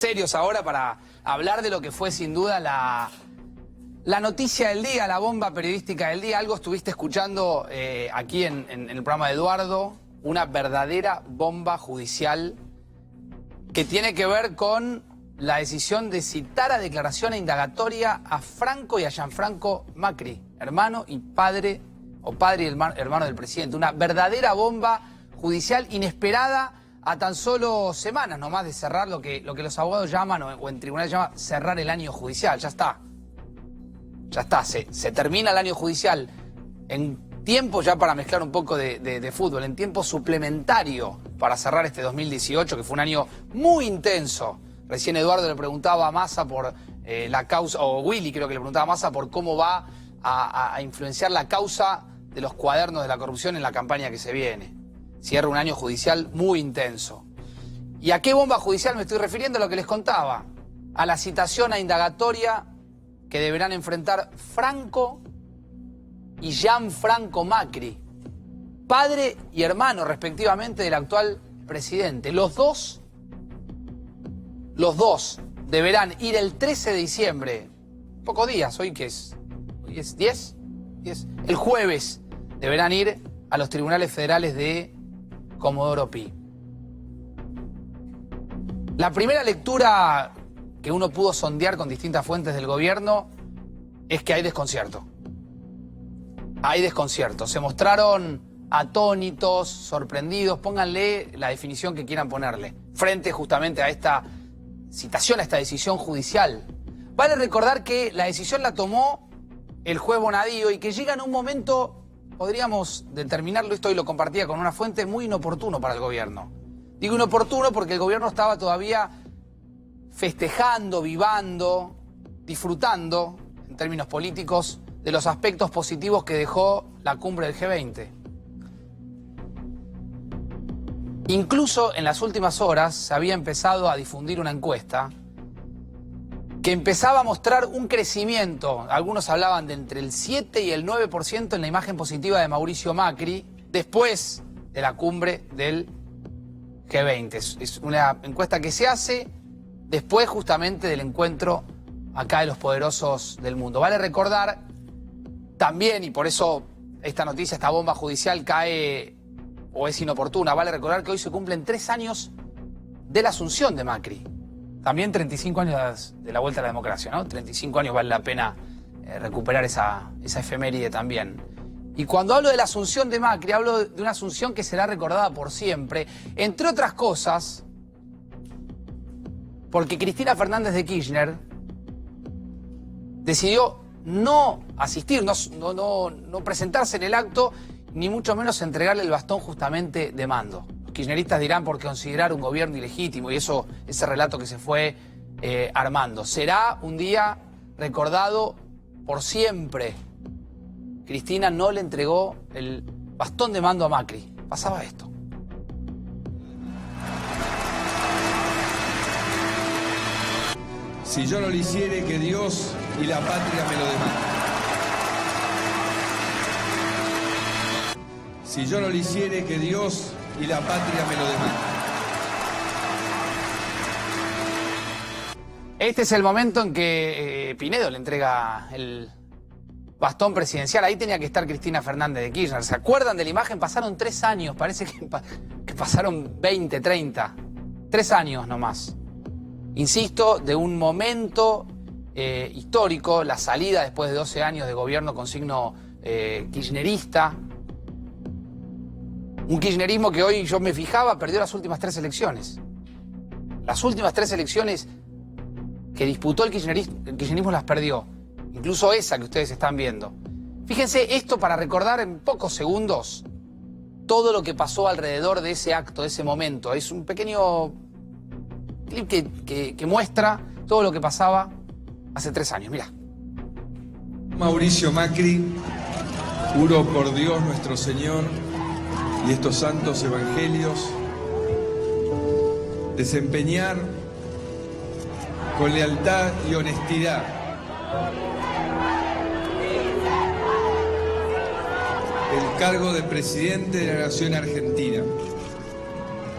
Serios ahora para hablar de lo que fue sin duda la noticia del día, la bomba periodística del día. Algo estuviste escuchando aquí en el programa de Eduardo, una verdadera bomba judicial que tiene que ver con la decisión de citar a declaración indagatoria a Franco y a Gianfranco Macri, hermano y padre, o padre y hermano del presidente. Una verdadera bomba judicial inesperada a tan solo semanas nomás de cerrar lo que los abogados llaman, o en tribunales llaman, cerrar el año judicial. Ya está. Ya está, se termina el año judicial en tiempo, ya para mezclar un poco de fútbol, en tiempo suplementario para cerrar este 2018, que fue un año muy intenso. Recién Eduardo le preguntaba a Massa por la causa, o Willy creo que le preguntaba a Massa por cómo va a influenciar la causa de los cuadernos de la corrupción en la campaña que se viene. Cierra un año judicial muy intenso. ¿Y a qué bomba judicial me estoy refiriendo? A lo que les contaba. A la citación a indagatoria que deberán enfrentar Franco y Gianfranco Macri, padre y hermano respectivamente del actual presidente. Los dos deberán ir el 13 de diciembre, pocos días, hoy es 10, el jueves deberán ir a los tribunales federales de Comodoro Pi. La primera lectura que uno pudo sondear con distintas fuentes del gobierno es que hay desconcierto. Hay desconcierto. Se mostraron atónitos, sorprendidos, pónganle la definición que quieran ponerle, frente justamente a esta citación, a esta decisión judicial. Vale recordar que la decisión la tomó el juez Bonadío y que llega en un momento, podríamos determinarlo, esto y lo compartía con una fuente, muy inoportuno para el gobierno. Digo inoportuno porque el gobierno estaba todavía festejando, vivando, disfrutando, en términos políticos, de los aspectos positivos que dejó la cumbre del G20. Incluso en las últimas horas se había empezado a difundir una encuesta que empezaba a mostrar un crecimiento. Algunos hablaban de entre el 7 y el 9% en la imagen positiva de Mauricio Macri después de la cumbre del G20. Es una encuesta que se hace después justamente del encuentro acá de los poderosos del mundo. Vale recordar también, y por eso esta noticia, esta bomba judicial cae o es inoportuna, vale recordar que hoy se cumplen 3 años de la asunción de Macri. También 35 años de la vuelta a la democracia, ¿no? 35 años vale la pena recuperar esa efeméride también. Y cuando hablo de la asunción de Macri, hablo de una asunción que será recordada por siempre, entre otras cosas, porque Cristina Fernández de Kirchner decidió no asistir, no presentarse en el acto, ni mucho menos entregarle el bastón justamente de mando. Los kirchneristas dirán por considerar un gobierno ilegítimo y ese relato que se fue armando. Será un día recordado por siempre. Cristina no le entregó el bastón de mando a Macri. Pasaba esto. Si yo no lo hiciere, que Dios y la patria me lo demanden. Si yo no lo hiciere, que Dios y la patria me lo demanden. Este es el momento en que Pinedo le entrega el bastón presidencial. Ahí tenía que estar Cristina Fernández de Kirchner. ¿Se acuerdan de la imagen? Pasaron 3 años, parece que pasaron 20, 30. 3 años nomás. Insisto, de un momento histórico, la salida después de 12 años de gobierno con signo kirchnerista. Un kirchnerismo que hoy yo me fijaba, perdió las últimas 3 elecciones. Las últimas 3 elecciones que disputó el kirchnerismo las perdió. Incluso esa que ustedes están viendo. Fíjense esto para recordar en pocos segundos todo lo que pasó alrededor de ese acto, de ese momento. Es un pequeño clip que muestra todo lo que pasaba hace 3 años. Mirá. Mauricio Macri, juro por Dios nuestro Señor y estos santos evangelios, desempeñar con lealtad y honestidad el cargo de presidente de la Nación Argentina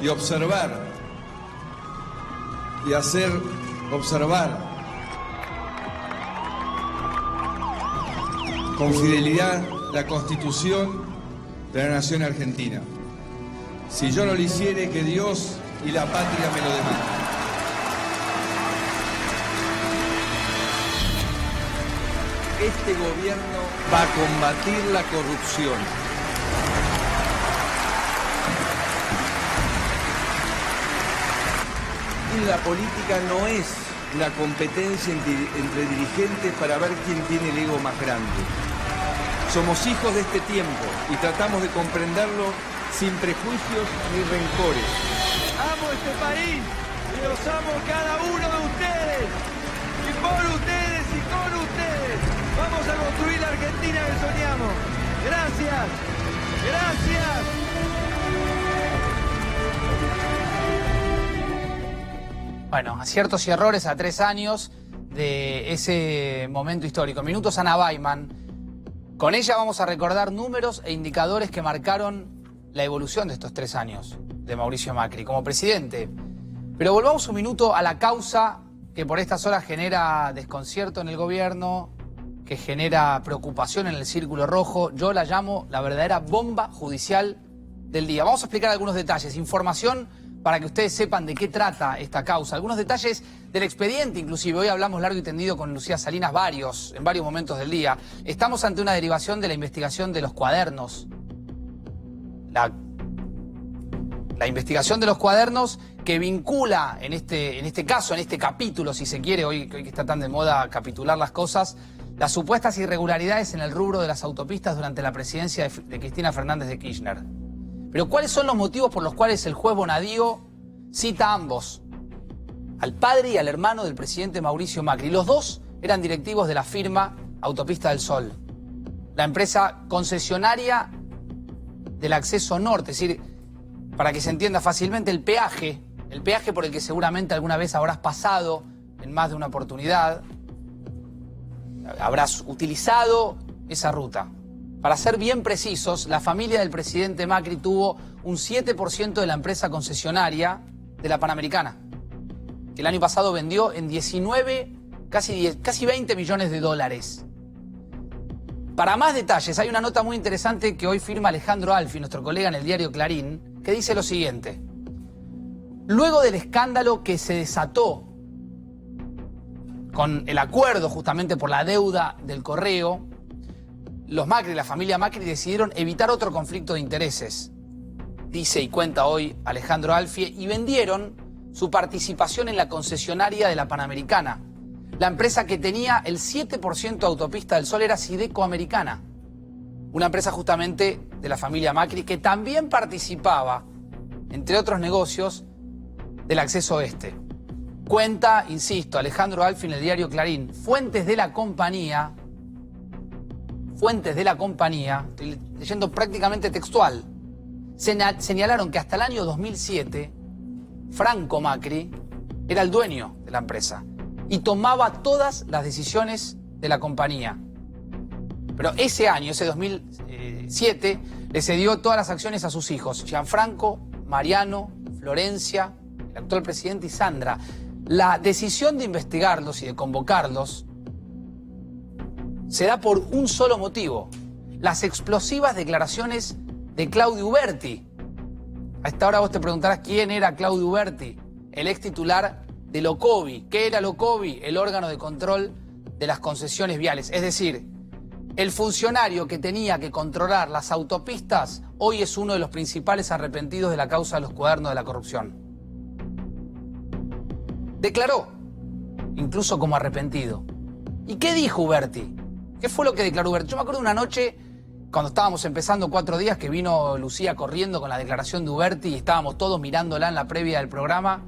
y observar y hacer observar con fidelidad la Constitución de la Nación Argentina. Si yo no lo hiciere, que Dios y la patria me lo demanden. Este gobierno va a combatir la corrupción. Y la política no es una competencia entre dirigentes para ver quién tiene el ego más grande. Somos hijos de este tiempo y tratamos de comprenderlo sin prejuicios ni rencores. Amo este país y los amo cada uno de ustedes. Y por ustedes y con ustedes vamos a construir la Argentina que soñamos. Gracias. Gracias. Bueno, aciertos y errores a 3 años de ese momento histórico. Minutos Ana Baiman. Con ella vamos a recordar números e indicadores que marcaron la evolución de estos 3 años de Mauricio Macri como presidente. Pero volvamos un minuto a la causa que por estas horas genera desconcierto en el gobierno, que genera preocupación en el círculo rojo. Yo la llamo la verdadera bomba judicial del día. Vamos a explicar algunos detalles, información para que ustedes sepan de qué trata esta causa. Algunos detalles del expediente, inclusive. Hoy hablamos largo y tendido con Lucía Salinas en varios momentos del día. Estamos ante una derivación de la investigación de los cuadernos. La investigación de los cuadernos que vincula en este caso, en este capítulo, si se quiere, hoy que está tan de moda capitular las cosas, las supuestas irregularidades en el rubro de las autopistas durante la presidencia de Cristina Fernández de Kirchner. Pero ¿cuáles son los motivos por los cuales el juez Bonadío cita a ambos? Al padre y al hermano del presidente Mauricio Macri. Los dos eran directivos de la firma Autopista del Sol, la empresa concesionaria del acceso norte, es decir, para que se entienda fácilmente, el peaje por el que seguramente alguna vez habrás pasado en más de una oportunidad, habrás utilizado esa ruta. Para ser bien precisos, la familia del presidente Macri tuvo un 7% de la empresa concesionaria de la Panamericana, que el año pasado vendió en 19, casi 20 millones de dólares. Para más detalles, hay una nota muy interesante que hoy firma Alejandro Alfi, nuestro colega en el diario Clarín, que dice lo siguiente. Luego del escándalo que se desató con el acuerdo justamente por la deuda del correo, los Macri, la familia Macri, decidieron evitar otro conflicto de intereses, dice y cuenta hoy Alejandro Alfi, y vendieron su participación en la concesionaria de la Panamericana. La empresa que tenía el 7% de Autopista del Sol era Sideco Americana, una empresa justamente de la familia Macri que también participaba, entre otros negocios, del acceso oeste. Cuenta, insisto, Alejandro Alfi en el diario Clarín, fuentes de la compañía, estoy leyendo prácticamente textual, señalaron que hasta el año 2007, Franco Macri era el dueño de la empresa y tomaba todas las decisiones de la compañía. Pero ese año, ese 2007, le cedió todas las acciones a sus hijos, Gianfranco, Mariano, Florencia, el actual presidente y Sandra. La decisión de investigarlos y de convocarlos se da por un solo motivo: las explosivas declaraciones de Claudio Uberti. A esta hora vos te preguntarás quién era Claudio Uberti, el ex titular de Locovi. ¿Qué era Locovi? El órgano de control de las concesiones viales. Es decir, el funcionario que tenía que controlar las autopistas hoy es uno de los principales arrepentidos de la causa de los cuadernos de la corrupción. Declaró, incluso como arrepentido. ¿Y qué dijo Uberti? ¿Qué fue lo que declaró Uberti? Yo me acuerdo de una noche, cuando estábamos empezando 4 días, que vino Lucía corriendo con la declaración de Uberti y estábamos todos mirándola en la previa del programa.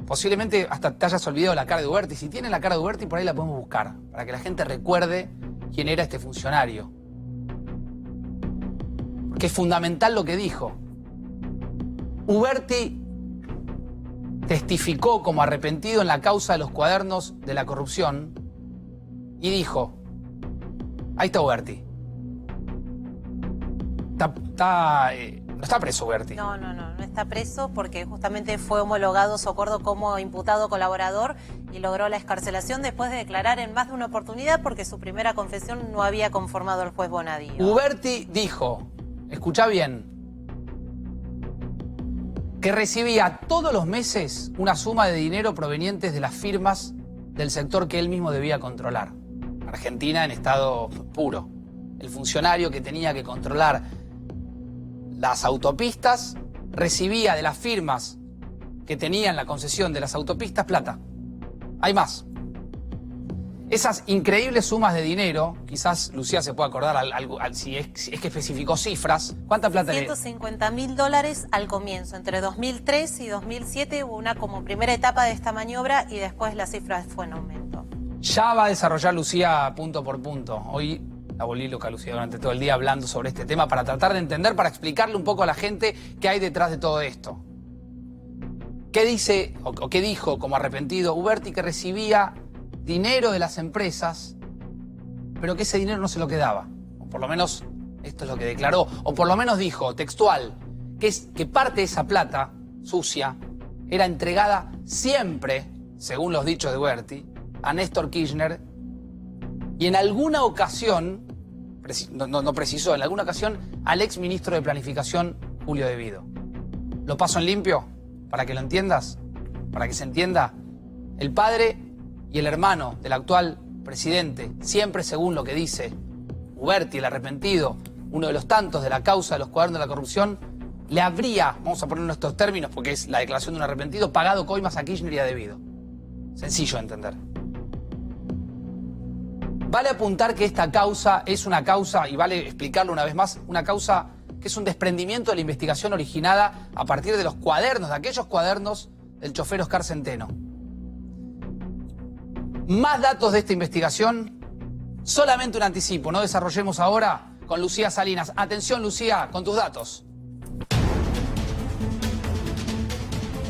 Posiblemente hasta te hayas olvidado la cara de Uberti. Si tienen la cara de Uberti, por ahí la podemos buscar, para que la gente recuerde quién era este funcionario. Porque es fundamental lo que dijo. Uberti testificó como arrepentido en la causa de los cuadernos de la corrupción y dijo, ahí está Uberti, está No está preso Uberti. No está preso porque justamente fue homologado su acuerdo como imputado colaborador y logró la excarcelación después de declarar en más de una oportunidad porque su primera confesión no había conformado al juez Bonadío. Uberti dijo, escuchá bien, que recibía todos los meses una suma de dinero provenientes de las firmas del sector que él mismo debía controlar. Argentina en estado puro. El funcionario que tenía que controlar las autopistas recibía de las firmas que tenían la concesión de las autopistas plata. Hay más. Esas increíbles sumas de dinero, quizás Lucía se puede acordar si es que especificó cifras. ¿Cuánta plata le? $150.000 al comienzo. Entre 2003 y 2007 hubo una como primera etapa de esta maniobra y después la cifra fue en aumento. Ya va a desarrollar Lucía punto por punto. Hoy la volví loca Lucía durante todo el día hablando sobre este tema para tratar de entender, para explicarle un poco a la gente qué hay detrás de todo esto. ¿Qué dice o qué dijo como arrepentido Uberti? Que recibía dinero de las empresas, pero que ese dinero no se lo quedaba. O por lo menos esto es lo que declaró. O por lo menos dijo, textual, que parte de esa plata sucia era entregada siempre, según los dichos de Uberti, a Néstor Kirchner y en alguna ocasión, no precisó, en alguna ocasión al ex ministro de Planificación, Julio De Vido. Lo paso en limpio, para que lo entiendas, para que se entienda. El padre y el hermano del actual presidente, siempre según lo que dice Uberti, el arrepentido, uno de los tantos de la causa de los cuadernos de la corrupción, le habría, vamos a poner nuestros términos porque es la declaración de un arrepentido, pagado coimas a Kirchner y a De Vido. Sencillo de entender. Vale apuntar que esta causa es una causa, y vale explicarlo una vez más, una causa que es un desprendimiento de la investigación originada a partir de los cuadernos, de aquellos cuadernos del chofer Oscar Centeno. Más datos de esta investigación, solamente un anticipo, no desarrollemos ahora con Lucía Salinas. Atención Lucía, con tus datos.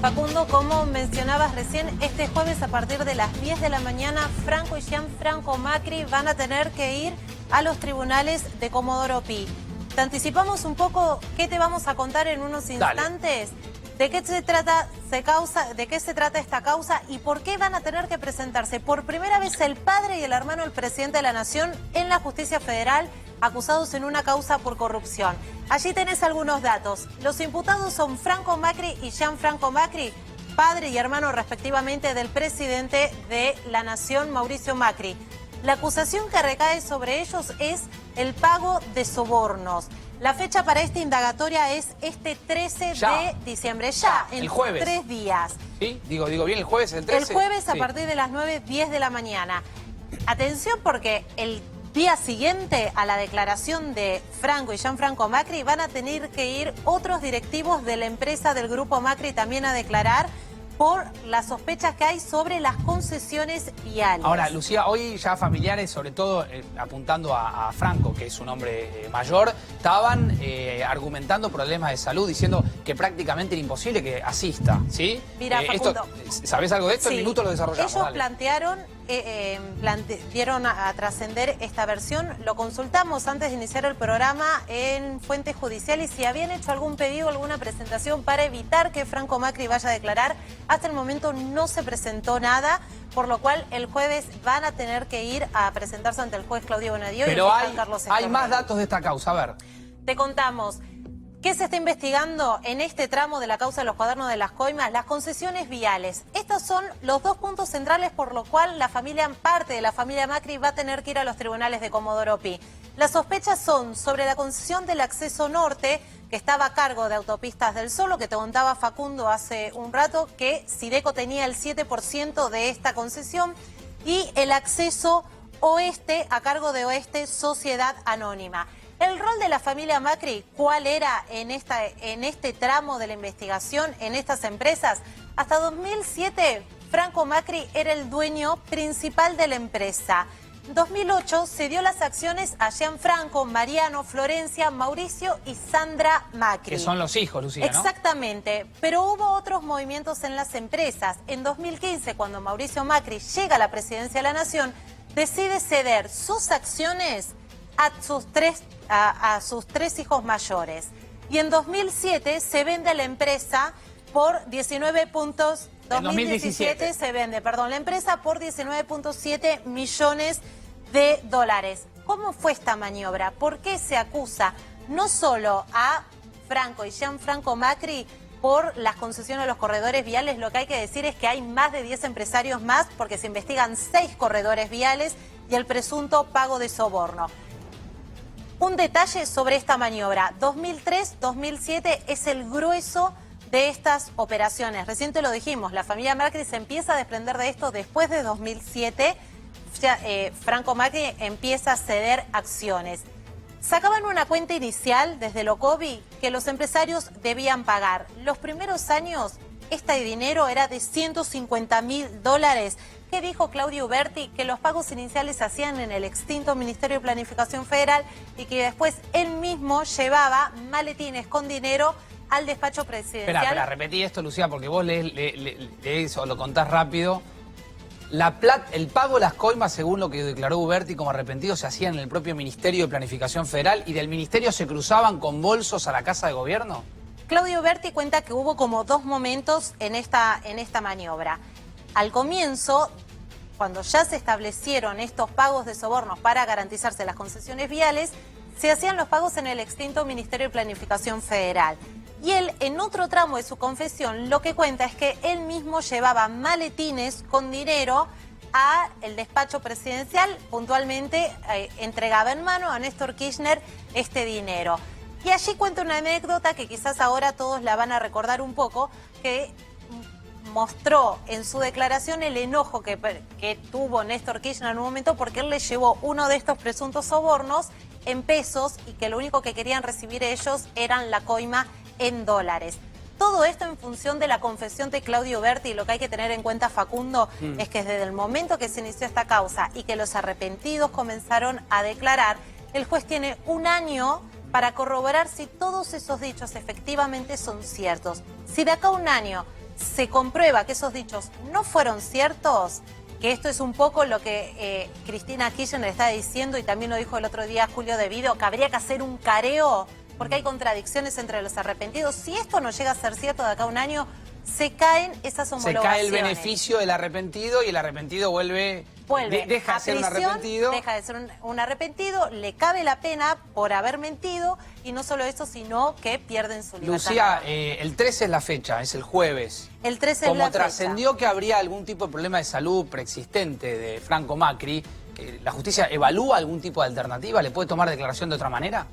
Facundo, como mencionabas recién, este jueves a partir de las 10 de la mañana, Franco y Gianfranco Macri van a tener que ir a los tribunales de Comodoro Pi. Te anticipamos un poco qué te vamos a contar en unos instantes. Dale. ¿De qué se trata esta causa y por qué van a tener que presentarse por primera vez el padre y el hermano del presidente de la Nación en la justicia federal acusados en una causa por corrupción? Allí tenés algunos datos. Los imputados son Franco Macri y Gianfranco Macri, padre y hermano respectivamente del presidente de la Nación, Mauricio Macri. La acusación que recae sobre ellos es el pago de sobornos. La fecha para esta indagatoria es este 13 de diciembre, el jueves. 3 días. ¿Sí? Digo bien, el jueves, el 13. El jueves a partir de las 9:10 de la mañana. Atención porque el día siguiente a la declaración de Franco y Gianfranco Macri van a tener que ir otros directivos de la empresa del grupo Macri también a declarar por las sospechas que hay sobre las concesiones viales. Ahora, Lucía, hoy ya familiares, sobre todo apuntando a Franco, que es un hombre mayor, estaban argumentando problemas de salud, diciendo que prácticamente era imposible que asista, ¿sí? Mira, Facundo, ¿sabés algo de esto? Sí, En minutos lo desarrollamos. Ellos dale. dieron a trascender esta versión. Lo consultamos antes de iniciar el programa en fuentes judiciales si habían hecho algún pedido, alguna presentación para evitar que Franco Macri vaya a declarar. Hasta el momento no se presentó nada, por lo cual el jueves van a tener que ir a presentarse ante el juez Claudio Bonadío y el fiscal Carlos hay Estornelli. más datos de esta causa, a ver. Te contamos. ¿Qué se está investigando en este tramo de la causa de los cuadernos de las coimas? Las concesiones viales. Estos son los dos puntos centrales por lo cual parte de la familia Macri va a tener que ir a los tribunales de Comodoro Pi. Las sospechas son sobre la concesión del acceso norte, que estaba a cargo de Autopistas del Sol, lo que te contaba Facundo hace un rato, que Sideco tenía el 7% de esta concesión, y el acceso oeste a cargo de Oeste Sociedad Anónima. El rol de la familia Macri, ¿cuál era en este tramo de la investigación en estas empresas? Hasta 2007, Franco Macri era el dueño principal de la empresa. En 2008 se dio las acciones a Gianfranco, Mariano, Florencia, Mauricio y Sandra Macri. Que son los hijos, Lucía, ¿no? Exactamente, pero hubo otros movimientos en las empresas. En 2015, cuando Mauricio Macri llega a la presidencia de la Nación, decide ceder sus acciones a sus tres hijos mayores. y en 2007 se vende la empresa por 19 puntos. 2017 se vende, la empresa por 19.7 millones de dólares. ¿Cómo fue esta maniobra? ¿Por qué se acusa no solo a Franco y Gianfranco Macri por las concesiones de los corredores viales? Lo que hay que decir es que hay más de 10 empresarios más porque se investigan 6 corredores viales y el presunto pago de soborno. Un detalle sobre esta maniobra. 2003-2007 es el grueso de estas operaciones. Recién te lo dijimos, la familia Macri se empieza a desprender de esto después de 2007. Franco Macri empieza a ceder acciones. Sacaban una cuenta inicial desde Locovi que los empresarios debían pagar. Los primeros años, este dinero era de $150.000. ¿Qué dijo Claudio Uberti? Que los pagos iniciales se hacían en el extinto Ministerio de Planificación Federal y que después él mismo llevaba maletines con dinero al despacho presidencial. Espera, repetí esto, Lucía, porque vos lees o lo contás rápido. El pago de las coimas, según lo que declaró Uberti como arrepentido, se hacía en el propio Ministerio de Planificación Federal y del Ministerio se cruzaban con bolsos a la Casa de Gobierno. Claudio Uberti cuenta que hubo como 2 momentos en esta maniobra. Al comienzo, cuando ya se establecieron estos pagos de sobornos para garantizarse las concesiones viales, se hacían los pagos en el extinto Ministerio de Planificación Federal. Y él, en otro tramo de su confesión, lo que cuenta es que él mismo llevaba maletines con dinero al despacho presidencial, puntualmente entregaba en mano a Néstor Kirchner este dinero. Y allí cuenta una anécdota que quizás ahora todos la van a recordar un poco, que mostró en su declaración el enojo que tuvo Néstor Kirchner en un momento porque él le llevó uno de estos presuntos sobornos en pesos y que lo único que querían recibir ellos eran la coima en dólares. Todo esto en función de la confesión de Claudio Uberti, y lo que hay que tener en cuenta, Facundo, es que desde el momento que se inició esta causa y que los arrepentidos comenzaron a declarar, el juez tiene 1 año para corroborar si todos esos dichos efectivamente son ciertos. Si de acá a 1 año se comprueba que esos dichos no fueron ciertos, que esto es un poco lo que Cristina Kirchner está diciendo y también lo dijo el otro día Julio De Vido, que habría que hacer un careo porque hay contradicciones entre los arrepentidos. Si esto no llega a ser cierto de acá a 1 año, se caen esas homologaciones. Se cae el beneficio del arrepentido y el arrepentido vuelve deja de ser un arrepentido. Deja de ser un arrepentido, le cabe la pena por haber mentido y no solo eso, sino que pierden su libertad. Lucía, el 13 es la fecha, es el jueves. El 13 es la fecha. Como trascendió que habría algún tipo de problema de salud preexistente de Franco Macri, ¿la justicia evalúa algún tipo de alternativa? ¿Le puede tomar declaración de otra manera?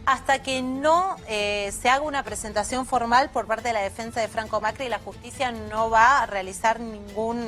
Hasta que no se haga una presentación formal por parte de la defensa de Franco Macri, la justicia no va a realizar ningún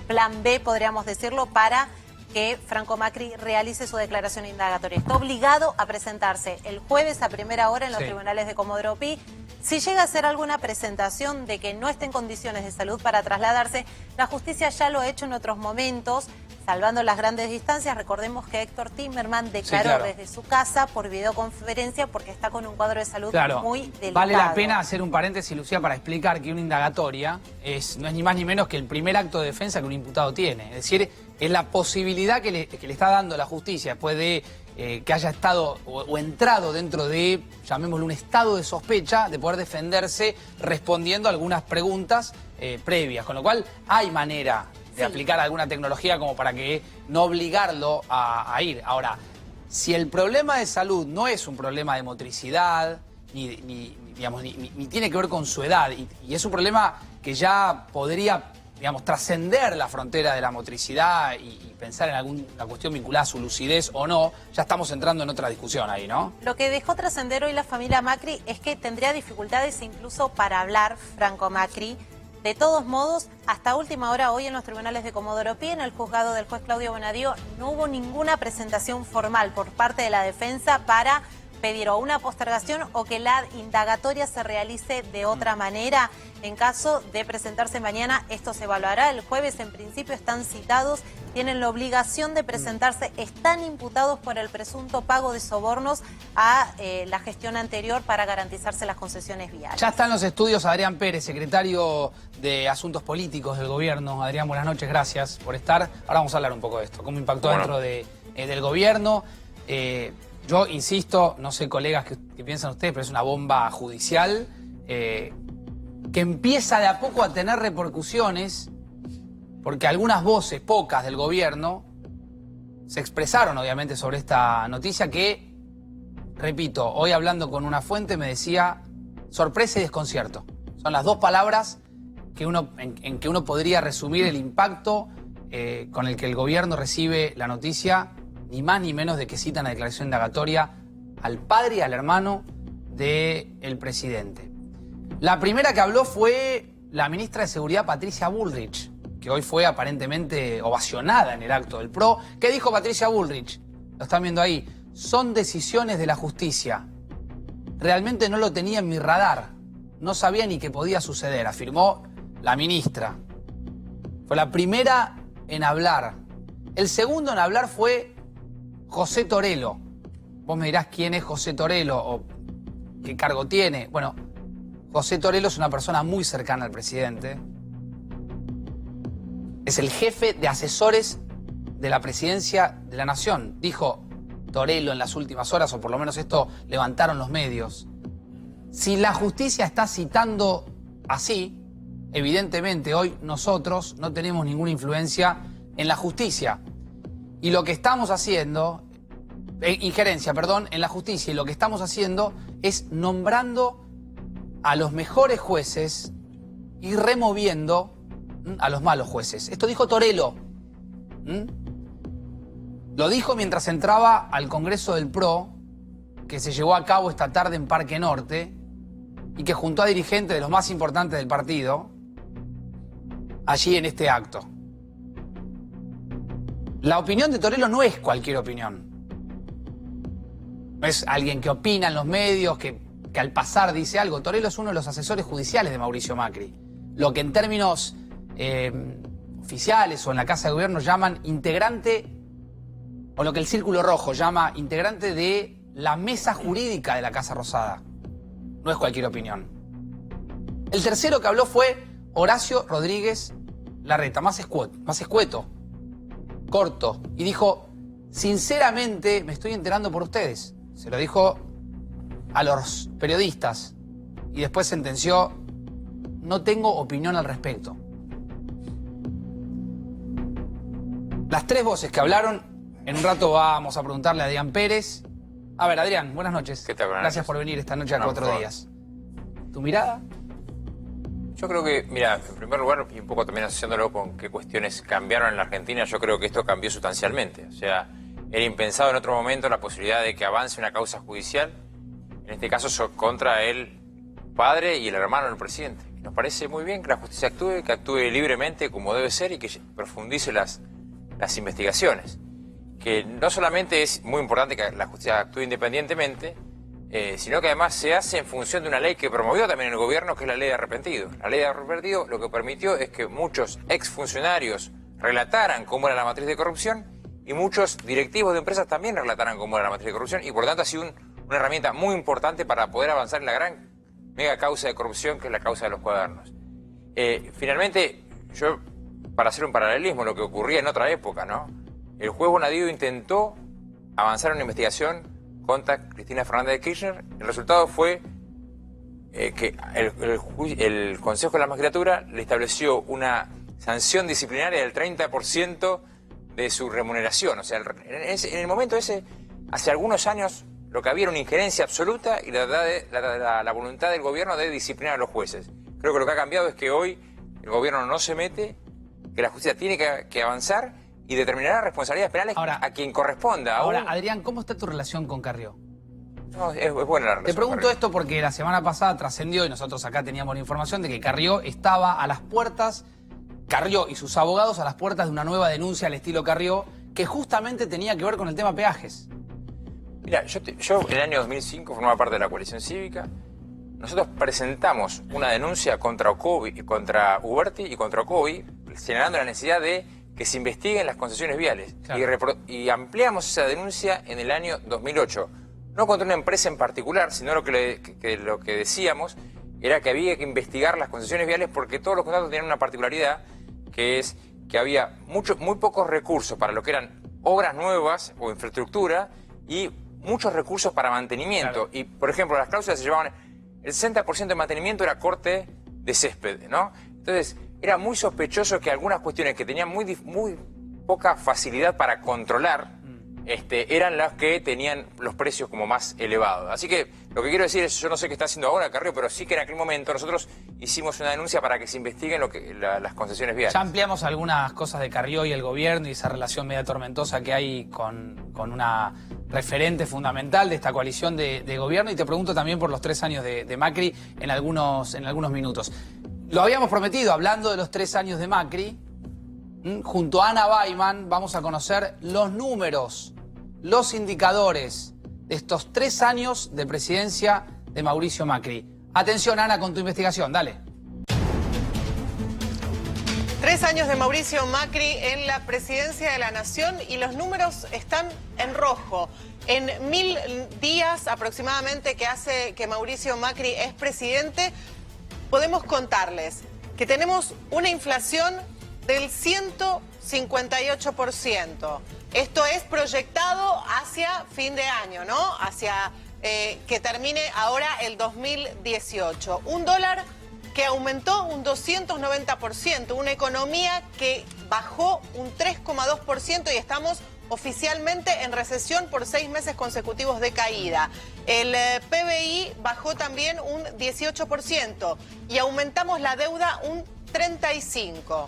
plan B, podríamos decirlo, para que Franco Macri realice su declaración indagatoria. Está obligado a presentarse el jueves a primera hora en los tribunales de Comodoro Pi. Si llega a hacer alguna presentación de que no esté en condiciones de salud para trasladarse, la justicia ya lo ha hecho en otros momentos, salvando las grandes distancias. Recordemos que Héctor Timerman declaró desde su casa por videoconferencia porque está con un cuadro de salud muy delicado. Vale la pena hacer un paréntesis, Lucía, para explicar que una indagatoria no es ni más ni menos que el primer acto de defensa que un imputado tiene. Es decir, es la posibilidad que le está dando la justicia después de que haya estado o entrado dentro de, llamémoslo, un estado de sospecha, de poder defenderse respondiendo a algunas preguntas previas. Con lo cual hay manera de aplicar alguna tecnología como para que no obligarlo a ir. Ahora, si el problema de salud no es un problema de motricidad, ni tiene que ver con su edad, y es un problema que ya podría, trascender la frontera de la motricidad y pensar en alguna cuestión vinculada a su lucidez o no, ya estamos entrando en otra discusión ahí, ¿no? Lo que dejó trascender hoy la familia Macri es que tendría dificultades incluso para hablar Franco Macri. De todos modos, hasta última hora hoy en los tribunales de Comodoro Pi, en el juzgado del juez Claudio Bonadío, no hubo ninguna presentación formal por parte de la defensa para pedir o una postergación o que la indagatoria se realice de otra manera. En caso de presentarse mañana, esto se evaluará. El jueves, en principio, están citados, tienen la obligación de presentarse, están imputados por el presunto pago de sobornos a la gestión anterior para garantizarse las concesiones viales. Ya está en los estudios Adrián Pérez, secretario de Asuntos Políticos del Gobierno. Adrián, buenas noches, gracias por estar. Ahora vamos a hablar un poco de esto, cómo impactó dentro del Gobierno. Yo insisto, no sé, colegas, qué piensan ustedes, pero es una bomba judicial que empieza de a poco a tener repercusiones, porque algunas voces, pocas del gobierno, se expresaron obviamente sobre esta noticia que, repito, hoy hablando con una fuente me decía sorpresa y desconcierto. Son las dos palabras que en que uno podría resumir el impacto con el que el gobierno recibe la noticia, ni más ni menos de que citan la declaración indagatoria al padre y al hermano del presidente. La primera que habló fue la ministra de Seguridad, Patricia Bullrich, que hoy fue aparentemente ovacionada en el acto del PRO. ¿Qué dijo Patricia Bullrich? Lo están viendo ahí. Son decisiones de la justicia. Realmente no lo tenía en mi radar. No sabía ni que podía suceder, afirmó la ministra. Fue la primera en hablar. El segundo en hablar fue José Torello. Vos me dirás quién es José Torello o qué cargo tiene. Bueno, José Torello es una persona muy cercana al presidente. Es el jefe de asesores de la presidencia de la Nación. Dijo Torello en las últimas horas, o por lo menos esto levantaron los medios. Si la justicia está citando así, evidentemente hoy nosotros no tenemos ninguna influencia en la justicia. Y lo que estamos haciendo, injerencia, perdón, en la justicia, y lo que estamos haciendo es nombrando a los mejores jueces y removiendo a los malos jueces. Esto dijo Torello. Lo dijo mientras entraba al Congreso del PRO, que se llevó a cabo esta tarde en Parque Norte, y que juntó a dirigentes de los más importantes del partido, allí en este acto. La opinión de Torello no es cualquier opinión. No es alguien que opina en los medios, que al pasar dice algo. Torello es uno de los asesores judiciales de Mauricio Macri. Lo que en términos oficiales o en la Casa de Gobierno llaman integrante, o lo que el Círculo Rojo llama integrante de la mesa jurídica de la Casa Rosada. No es cualquier opinión. El tercero que habló fue Horacio Rodríguez Larreta, más escueto, corto, y dijo: sinceramente me estoy enterando por ustedes. Se lo dijo a los periodistas y después sentenció: no tengo opinión al respecto. Las tres voces que hablaron, en un rato vamos a preguntarle a Adrián Pérez. A ver, Adrián, buenas noches. ¿Qué tal? Buenas Gracias noches. por venir esta noche a Cuatro Días. ¿Tu mirada? Yo creo que, mira, en primer lugar, y un poco también asociándolo con qué cuestiones cambiaron en la Argentina, yo creo que esto cambió sustancialmente. O sea, era impensado en otro momento la posibilidad de que avance una causa judicial, en este caso contra el padre y el hermano del presidente. Nos parece muy bien que la justicia actúe, que actúe libremente como debe ser y que profundice las investigaciones. Que no solamente es muy importante que la justicia actúe independientemente, sino que además se hace en función de una ley que promovió también el gobierno, que es la ley de arrepentidos. La ley de arrepentidos lo que permitió es que muchos exfuncionarios relataran cómo era la matriz de corrupción y muchos directivos de empresas también relataran cómo era la matriz de corrupción, y por tanto ha sido una herramienta muy importante para poder avanzar en la gran mega causa de corrupción que es la causa de los cuadernos. Finalmente, yo, para hacer un paralelismo, lo que ocurría en otra época, ¿no? El juez Bonadío intentó avanzar en una investigación contra Cristina Fernández de Kirchner. El resultado fue que el Consejo de la Magistratura le estableció una sanción disciplinaria del 30% de su remuneración. O sea, en el momento ese, hace algunos años, lo que había era una injerencia absoluta y la voluntad del gobierno de disciplinar a los jueces. Creo que lo que ha cambiado es que hoy el gobierno no se mete, que la justicia tiene que avanzar y determinará responsabilidades penales ahora, a quien corresponda. Ahora, Adrián, ¿cómo está tu relación con Carrió? No, es buena la relación. Te pregunto esto porque la semana pasada trascendió, y nosotros acá teníamos la información de que Carrió estaba a las puertas, Carrió y sus abogados a las puertas de una nueva denuncia al estilo Carrió, que justamente tenía que ver con el tema peajes. Mira, yo en el año 2005 formaba parte de la coalición cívica. Nosotros presentamos una denuncia contra Uberti y contra Ocovi, señalando la necesidad de que se investiguen las concesiones viales. Claro. Y ampliamos esa denuncia en el año 2008. No contra una empresa en particular, sino lo que decíamos era que había que investigar las concesiones viales porque todos los contratos tenían una particularidad, que es que había muy pocos recursos para lo que eran obras nuevas o infraestructura y muchos recursos para mantenimiento. Y, por ejemplo, las cláusulas se llevaban... El 60% de mantenimiento era corte de césped, ¿no? Entonces, era muy sospechoso que algunas cuestiones que tenían muy poca facilidad para controlar, eran las que tenían los precios como más elevados. Así que lo que quiero decir es, yo no sé qué está haciendo ahora Carrió, pero sí que en aquel momento nosotros hicimos una denuncia para que se investiguen las concesiones viales. Ya ampliamos algunas cosas de Carrió y el gobierno y esa relación media tormentosa que hay con una referente fundamental de esta coalición de gobierno, y te pregunto también por los 3 años de Macri en algunos minutos. Lo habíamos prometido, hablando de los 3 años de Macri, junto a Ana Baiman vamos a conocer los números, los indicadores de estos 3 años de presidencia de Mauricio Macri. Atención, Ana, con tu investigación, dale. 3 años de Mauricio Macri en la presidencia de la Nación y los números están en rojo. En 1000 días aproximadamente que hace que Mauricio Macri es presidente, podemos contarles que tenemos una inflación del 158%. Esto es proyectado hacia fin de año, ¿no? Hacia que termine ahora el 2018. Un dólar que aumentó un 290%, una economía que bajó un 3,2% y estamos oficialmente en recesión por 6 meses consecutivos de caída. El PBI bajó también un 18% y aumentamos la deuda un 35%.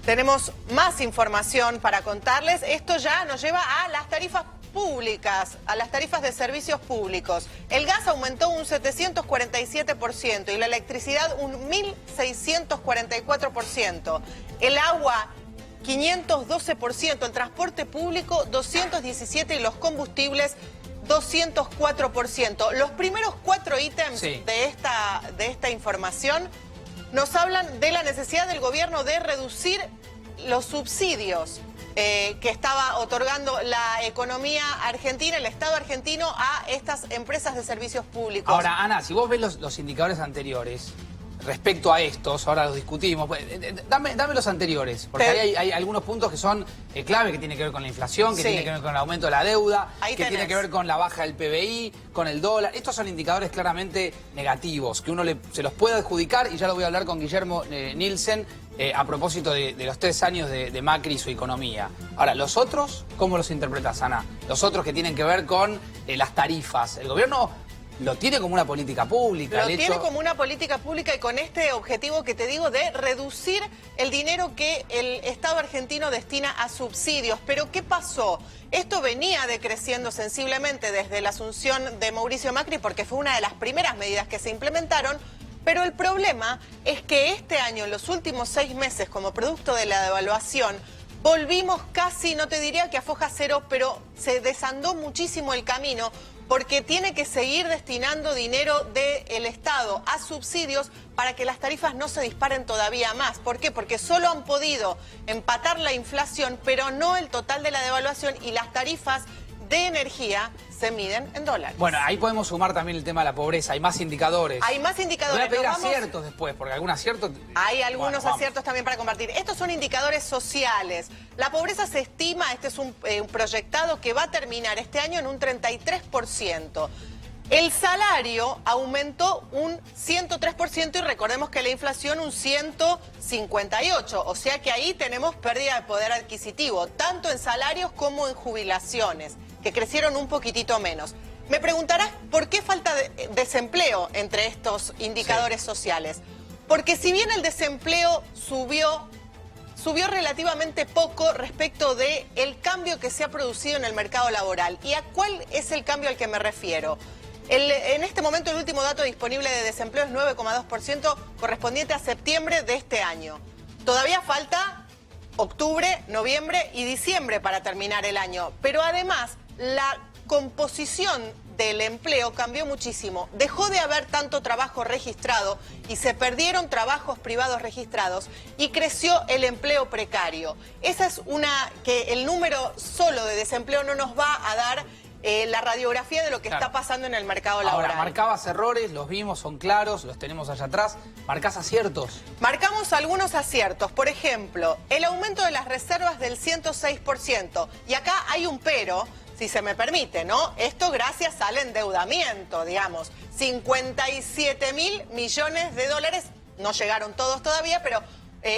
Tenemos más información para contarles. Esto ya nos lleva a las tarifas públicas, a las tarifas de servicios públicos. El gas aumentó un 747% y la electricidad un 1.644%. El agua 512%, el transporte público 217% y los combustibles 204%. Los primeros 4 ítems de esta información nos hablan de la necesidad del gobierno de reducir los subsidios que estaba otorgando la economía argentina, el Estado argentino, a estas empresas de servicios públicos. Ahora, Ana, si vos ves los indicadores anteriores, respecto a estos, ahora los discutimos, dame los anteriores, porque hay algunos puntos que son clave, que tienen que ver con la inflación, que tienen que ver con el aumento de la deuda, que tiene que ver con la baja del PBI, con el dólar. Estos son indicadores claramente negativos, que uno se los puede adjudicar, y ya lo voy a hablar con Guillermo Nielsen, a propósito de los 3 años de Macri y su economía. Ahora, ¿los otros cómo los interpretas, Ana? Los otros que tienen que ver con las tarifas. El gobierno lo tiene como una política pública. Lo tiene como una política pública y con este objetivo que te digo de reducir el dinero que el Estado argentino destina a subsidios. Pero ¿qué pasó? Esto venía decreciendo sensiblemente desde la asunción de Mauricio Macri porque fue una de las primeras medidas que se implementaron. Pero el problema es que este año, en los últimos 6 meses, como producto de la devaluación, volvimos casi, no te diría que a foja cero, pero se desandó muchísimo el camino porque tiene que seguir destinando dinero del Estado a subsidios para que las tarifas no se disparen todavía más. ¿Por qué? Porque solo han podido empatar la inflación, pero no el total de la devaluación, y las tarifas de energía se miden en dólares. Bueno, ahí podemos sumar también el tema de la pobreza. Hay más indicadores. Hay más indicadores. Voy a pedir aciertos después, porque algún acierto... Hay algunos aciertos también para compartir. Estos son indicadores sociales. La pobreza se estima, este es un proyectado que va a terminar este año en un 33%. El salario aumentó un 103% y recordemos que la inflación un 158%. O sea que ahí tenemos pérdida de poder adquisitivo, tanto en salarios como en jubilaciones, que crecieron un poquitito menos. Me preguntarás por qué falta de desempleo entre estos indicadores sociales. Porque si bien el desempleo subió relativamente poco respecto del cambio que se ha producido en el mercado laboral. ¿Y a cuál es el cambio al que me refiero? En este momento el último dato disponible de desempleo es 9,2%, correspondiente a septiembre de este año. Todavía falta octubre, noviembre y diciembre para terminar el año. Pero además, la composición del empleo cambió muchísimo. Dejó de haber tanto trabajo registrado y se perdieron trabajos privados registrados y creció el empleo precario. Esa es que el número solo de desempleo no nos va a dar la radiografía de lo que está pasando en el mercado laboral. Ahora, marcabas errores, los vimos, son claros, los tenemos allá atrás. ¿Marcás aciertos? Marcamos algunos aciertos. Por ejemplo, el aumento de las reservas del 106%. Y acá hay un pero, si se me permite, ¿no? Esto gracias al endeudamiento, digamos. 57.000 millones de dólares, no llegaron todos todavía, pero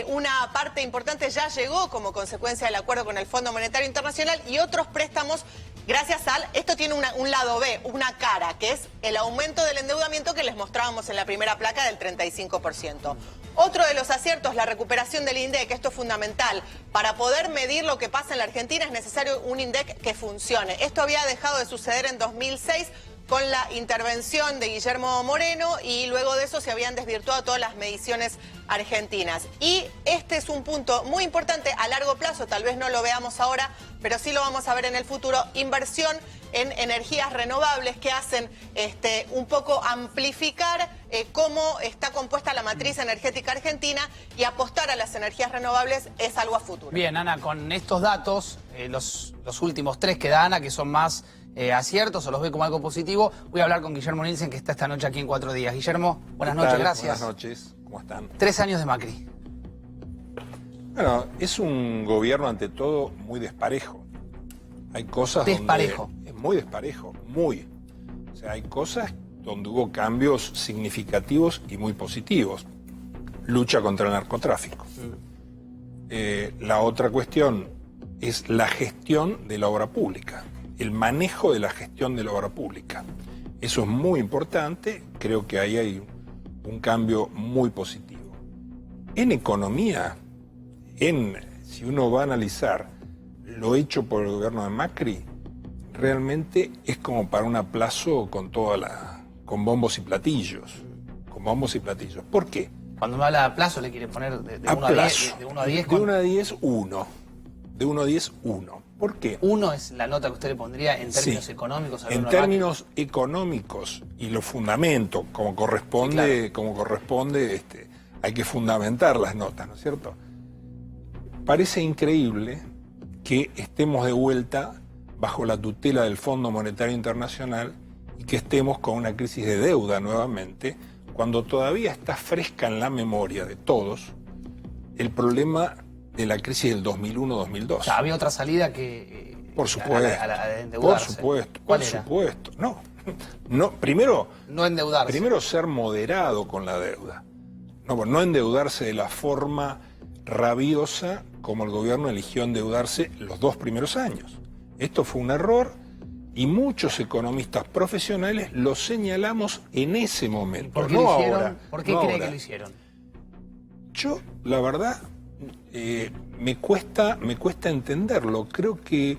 una parte importante ya llegó como consecuencia del acuerdo con el Fondo Monetario Internacional y otros préstamos gracias al... Esto tiene un lado B, una cara, que es el aumento del endeudamiento que les mostrábamos en la primera placa del 35%. Otro de los aciertos, la recuperación del INDEC, esto es fundamental. Para poder medir lo que pasa en la Argentina es necesario un INDEC que funcione. Esto había dejado de suceder en 2006 con la intervención de Guillermo Moreno y luego de eso se habían desvirtuado todas las mediciones argentinas. Y este es un punto muy importante a largo plazo, tal vez no lo veamos ahora, pero sí lo vamos a ver en el futuro, inversión en energías renovables que hacen un poco amplificar cómo está compuesta la matriz energética argentina y apostar a las energías renovables es algo a futuro. Bien, Ana, con estos datos, los últimos 3 que da Ana, que son más aciertos o los ve como algo positivo, voy a hablar con Guillermo Nielsen, que está esta noche aquí en 4 días. Guillermo, buenas noches, gracias. Buenas noches, ¿cómo están? 3 años de Macri. Bueno, es un gobierno ante todo muy desparejo. Hay cosas Desparejo. donde es muy desparejo, muy. O sea, hay cosas donde hubo cambios significativos y muy positivos. Lucha contra el narcotráfico. La otra cuestión es la gestión de la obra pública, el manejo de la gestión de la obra pública. Eso es muy importante, creo que ahí hay un cambio muy positivo. En economía, si uno va a analizar lo hecho por el gobierno de Macri, realmente es como para un aplazo con con bombos y platillos. Con bombos y platillos. ¿Por qué? Cuando uno habla de aplazo le quiere poner de 1 a 10. De 1 a 10. De 1 a 10, 1. De 1 a 10, 1. ¿Por qué? 1 es la nota que usted le pondría en términos Sí. económicos. En términos económicos y los fundamentos, como corresponde, hay que fundamentar las notas, ¿no es cierto? Parece increíble que estemos de vuelta bajo la tutela del Fondo Monetario Internacional y que estemos con una crisis de deuda nuevamente, cuando todavía está fresca en la memoria de todos el problema de la crisis del 2001-2002. O sea, había otra salida que... Por supuesto. a endeudarse. Por supuesto. ¿Cuál Por era? supuesto. No, primero... No endeudarse. Primero ser moderado con la deuda. No endeudarse de la forma rabiosa como el gobierno eligió endeudarse los 2 primeros años. Esto fue un error y muchos economistas profesionales lo señalamos en ese momento. ¿Por qué no lo hicieron? ahora, ¿Por qué no cree ahora. que lo hicieron? Yo, la verdad, me cuesta entenderlo. Creo que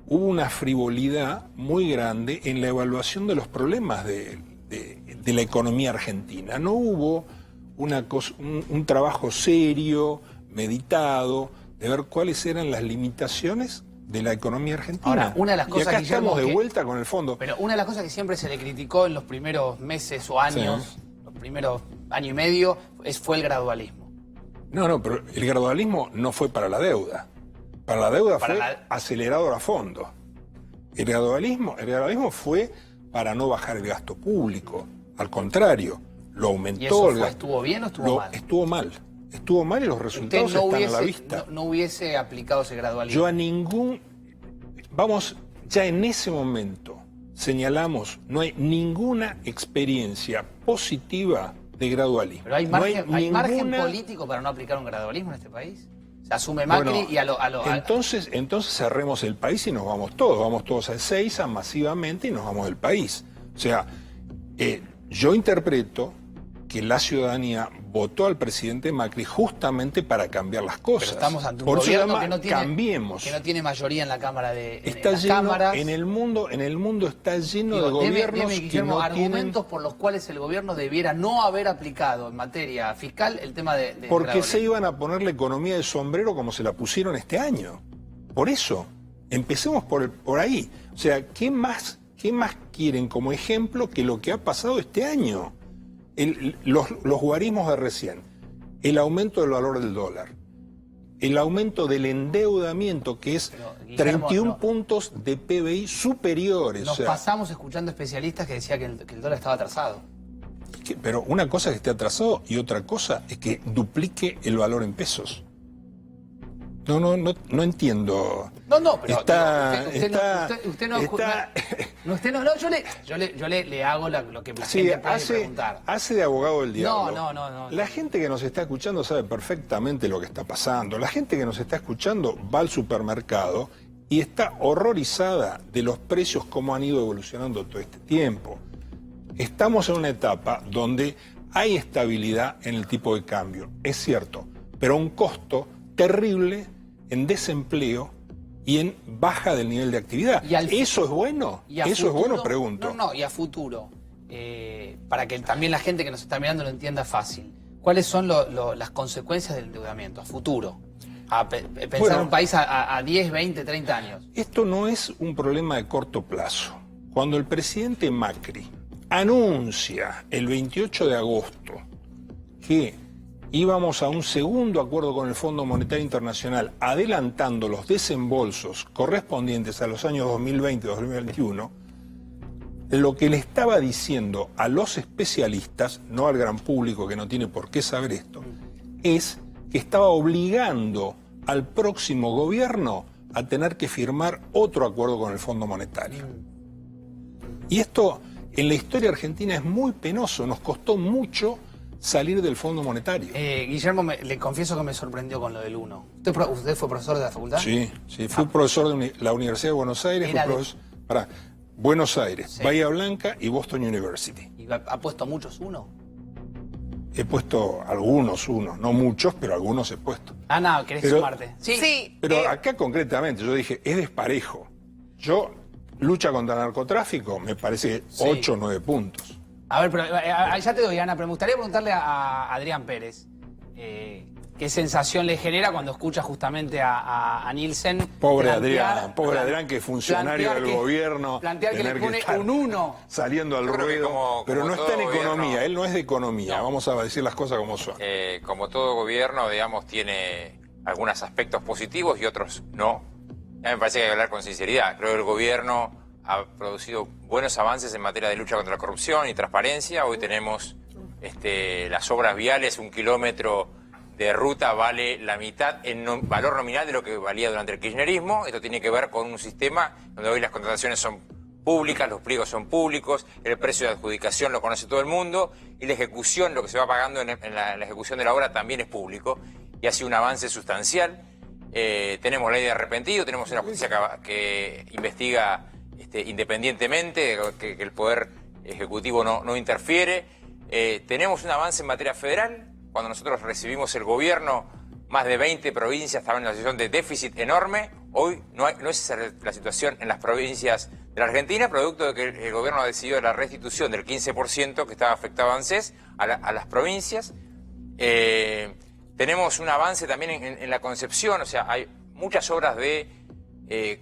hubo una frivolidad muy grande en la evaluación de los problemas de la economía argentina. No hubo un trabajo serio, meditado, de ver cuáles eran las limitaciones de la economía argentina. Ahora, una de las cosas, y acá Guillermo, estamos de que- vuelta con el fondo. Pero una de las cosas que siempre se le criticó en los primeros meses o años, los primeros año y medio, fue el gradualismo. No, pero el gradualismo no fue para la deuda. Para la deuda Para fue la- acelerador a fondo. El gradualismo fue para no bajar el gasto público. Al contrario, lo aumentó ¿Y eso el gasto. ¿Estuvo bien o estuvo mal? Estuvo mal. Estuvo mal y los Usted resultados no están a la hubiese, vista. no hubiese aplicado ese gradualismo. Yo a ningún... Vamos, ya en ese momento señalamos, no hay ninguna experiencia positiva de gradualismo. Pero hay No margen, hay margen ninguna- político para no aplicar un gradualismo en este país. Se asume Macri Bueno, y entonces cerremos el país y nos vamos todos a Ezeiza masivamente y nos vamos del país. O sea, yo interpreto que la ciudadanía votó al presidente Macri justamente para cambiar las cosas. Pero estamos ante un Por eso se gobierno llama que no tiene, Cambiemos. que no tiene mayoría en la Cámara en Está las lleno, cámaras. en el mundo está lleno Digo, de gobiernos deme, que Guillermo, no argumentos por los cuales el gobierno debiera no haber aplicado en materia fiscal el tema de porque gradualismo. se iban a poner la economía de sombrero como se la pusieron este año. Por eso, empecemos por ahí. O sea, ¿qué más quieren como ejemplo que lo que ha pasado este año? Los guarismos de recién, el aumento del valor del dólar, el aumento del endeudamiento, que es Pero, Guillermo, 31 puntos de PBI superiores. Nos o sea, pasamos escuchando especialistas que decían que el dólar estaba atrasado. pero una cosa es que esté atrasado y otra cosa es que duplique el valor en pesos. No entiendo. No, pero Está- usted no, está- yo le hago lo que la Sí, gente puede preguntar. hace de abogado del diablo. No. La gente que nos está escuchando sabe perfectamente lo que está pasando. La gente que nos está escuchando va al supermercado y está horrorizada de los precios, cómo han ido evolucionando todo este tiempo. Estamos en una etapa donde hay estabilidad en el tipo de cambio, es cierto, pero a un costo terrible en desempleo y en baja del nivel de actividad. ¿Eso es bueno? ¿Eso es bueno? Pregunto. No, y a futuro, para que también la gente que nos está mirando lo entienda fácil, ¿cuáles son las consecuencias del endeudamiento a futuro? Pensar en un país a 10, 20, 30 años. Esto no es un problema de corto plazo. Cuando el presidente Macri anuncia el 28 de agosto que íbamos a un segundo acuerdo con el Fondo Monetario Internacional, adelantando los desembolsos correspondientes a los años 2020 y 2021, lo que le estaba diciendo a los especialistas, no al gran público que no tiene por qué saber esto, es que estaba obligando al próximo gobierno a tener que firmar otro acuerdo con el Fondo Monetario. Y esto en la historia argentina es muy penoso, nos costó mucho salir del Fondo Monetario. Guillermo, le confieso que me sorprendió con lo del 1. ¿Usted fue profesor de la facultad? Sí, fui profesor de la Universidad de Buenos Aires, Buenos Aires, sí. Bahía Blanca y Boston University. ¿Y ha puesto muchos 1? He puesto algunos 1, no muchos, pero algunos he puesto. No, querés sumarte. Sí. Pero acá concretamente yo dije, es desparejo. Lucha contra el narcotráfico, me parece 8 o 9 puntos. A ver, pero ya te doy, Ana, pero me gustaría preguntarle a Adrián Pérez qué sensación le genera cuando escucha justamente a Nielsen. Pobre Adrián, que es funcionario del gobierno. Plantear que le pone un 1. Saliendo al ruedo, pero no está en economía, él no es de economía, vamos a decir las cosas como son. Como todo gobierno, digamos, tiene algunos aspectos positivos y otros no. A mí me parece que hay que hablar con sinceridad. Creo que el gobierno ha producido buenos avances en materia de lucha contra la corrupción y transparencia. Hoy tenemos las obras viales, 1 kilómetro de ruta vale la mitad en valor nominal de lo que valía durante el kirchnerismo. Esto tiene que ver con un sistema donde hoy las contrataciones son públicas, los pliegos son públicos, el precio de adjudicación lo conoce todo el mundo y la ejecución, lo que se va pagando en la ejecución de la obra también es público y ha sido un avance sustancial. Tenemos ley de arrepentido, tenemos una justicia que investiga independientemente, que el Poder Ejecutivo no interfiere. Tenemos un avance en materia federal. Cuando nosotros recibimos el gobierno, más de 20 provincias estaban en una situación de déficit enorme. Hoy no es esa la situación en las provincias de la Argentina, producto de que el gobierno ha decidido la restitución del 15% que estaba afectado a ANSES a las provincias. Tenemos un avance también en la concepción, o sea, hay muchas obras de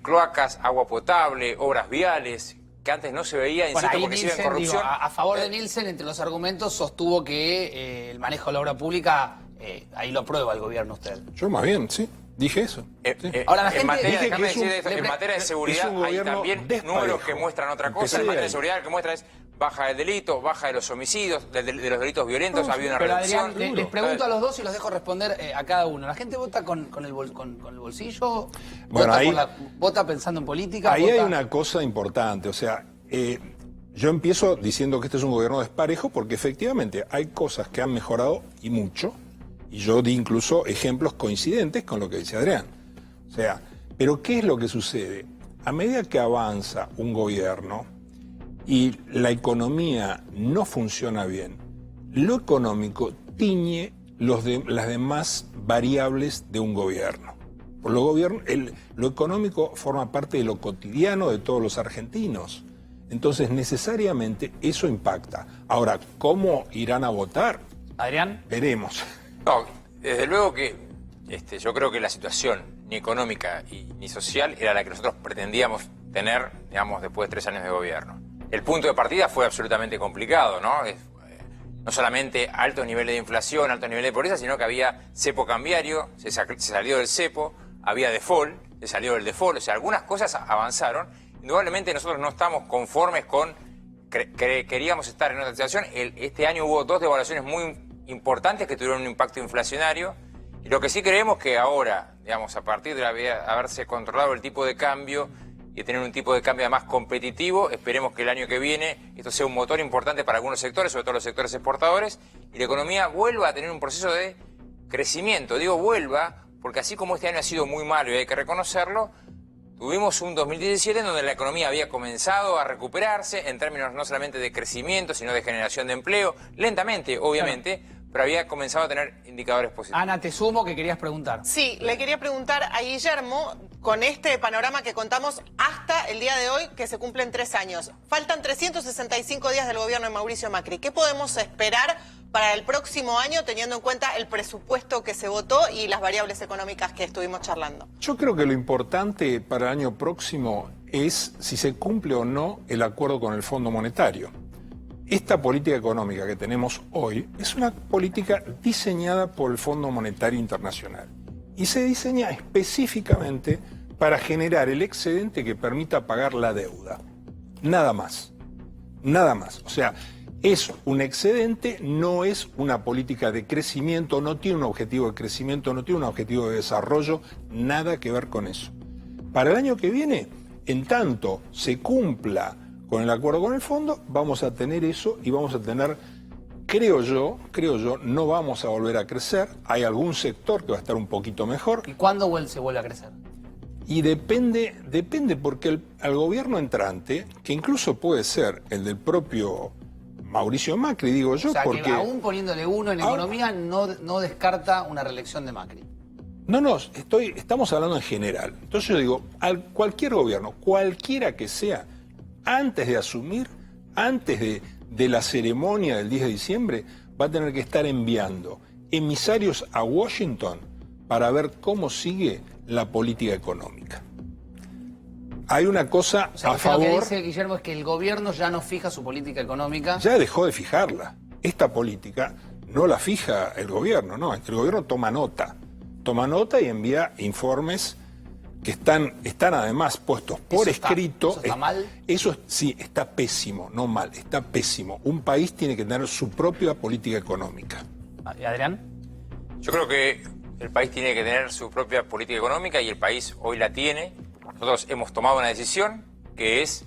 cloacas, agua potable, obras viales, que antes no se veía, insisto, porque siguen corrupción. A favor de Nielsen, entre los argumentos, sostuvo que el manejo de la obra pública, ahí lo prueba el gobierno usted. Yo más bien, sí, dije eso. Sí. Ahora la gente en materia de seguridad hay también números que muestran otra cosa. En materia de seguridad lo que muestra es baja del delito, baja de los homicidios, de los delitos violentos, ha habido una reducción. Adrián, les pregunto a los dos y los dejo responder a cada uno. ¿La gente vota con el bolsillo? Bueno, ¿Vota pensando en política? Ahí hay una cosa importante, o sea, yo empiezo diciendo que este es un gobierno desparejo porque efectivamente hay cosas que han mejorado y mucho, y yo di incluso ejemplos coincidentes con lo que dice Adrián. O sea, pero ¿qué es lo que sucede? A medida que avanza un gobierno y la economía no funciona bien, lo económico tiñe las demás variables de un gobierno. Por lo económico forma parte de lo cotidiano de todos los argentinos. Entonces, necesariamente eso impacta. Ahora, ¿cómo irán a votar? Adrián. Veremos. No, desde luego que yo creo que la situación ni económica ni social era la que nosotros pretendíamos tener, digamos, después de 3 años de gobierno. El punto de partida fue absolutamente complicado, ¿no? No solamente altos niveles de inflación, altos niveles de pobreza, sino que había cepo cambiario, se salió del cepo, había default, se salió del default, o sea, algunas cosas avanzaron. Indudablemente nosotros no estamos conformes con, queríamos estar en otra situación. Este año hubo 2 devaluaciones muy importantes que tuvieron un impacto inflacionario Y lo que sí creemos que ahora, digamos, a partir de haberse controlado el tipo de cambio y tener un tipo de cambio más competitivo, esperemos que el año que viene esto sea un motor importante para algunos sectores, sobre todo los sectores exportadores, y la economía vuelva a tener un proceso de crecimiento. Digo vuelva, porque así como este año ha sido muy malo y hay que reconocerlo, tuvimos un 2017 en donde la economía había comenzado a recuperarse en términos no solamente de crecimiento, sino de generación de empleo, lentamente, obviamente, pero había comenzado a tener indicadores positivos. Ana, te sumo que querías preguntar. Sí, le quería preguntar a Guillermo, con este panorama que contamos hasta el día de hoy, que se cumplen 3 años. Faltan 365 días del gobierno de Mauricio Macri. ¿Qué podemos esperar para el próximo año, teniendo en cuenta el presupuesto que se votó y las variables económicas que estuvimos charlando? Yo creo que lo importante para el año próximo es si se cumple o no el acuerdo con el Fondo Monetario. Esta política económica que tenemos hoy es una política diseñada por el Fondo Monetario Internacional y se diseña específicamente para generar el excedente que permita pagar la deuda. Nada más. Nada más. O sea, es un excedente, no es una política de crecimiento, no tiene un objetivo de crecimiento, no tiene un objetivo de desarrollo, nada que ver con eso. Para el año que viene, en tanto se cumpla con el acuerdo con el fondo, vamos a tener eso y vamos a tener, creo yo, no vamos a volver a crecer. Hay algún sector que va a estar un poquito mejor. ¿Y cuándo se vuelve a crecer? Y depende porque al gobierno entrante, que incluso puede ser el del propio Mauricio Macri, digo yo, O sea, porque que aún poniéndole uno en economía no descarta una reelección de Macri. No, estamos hablando en general. Entonces yo digo, cualquier gobierno, cualquiera que sea, antes de asumir, antes de la ceremonia del 10 de diciembre, va a tener que estar enviando emisarios a Washington para ver cómo sigue la política económica. Hay una cosa O sea, a usted lo que favor... dice, Guillermo, es que el gobierno ya no fija su política económica. Ya dejó de fijarla. Esta política no la fija el gobierno, no. El gobierno toma nota y envía informes que están además puestos por escrito. ¿Eso está mal? Eso sí, está pésimo, no mal, está pésimo. Un país tiene que tener su propia política económica. ¿Y Adrián? Yo creo que el país tiene que tener su propia política económica y el país hoy la tiene. Nosotros hemos tomado una decisión que es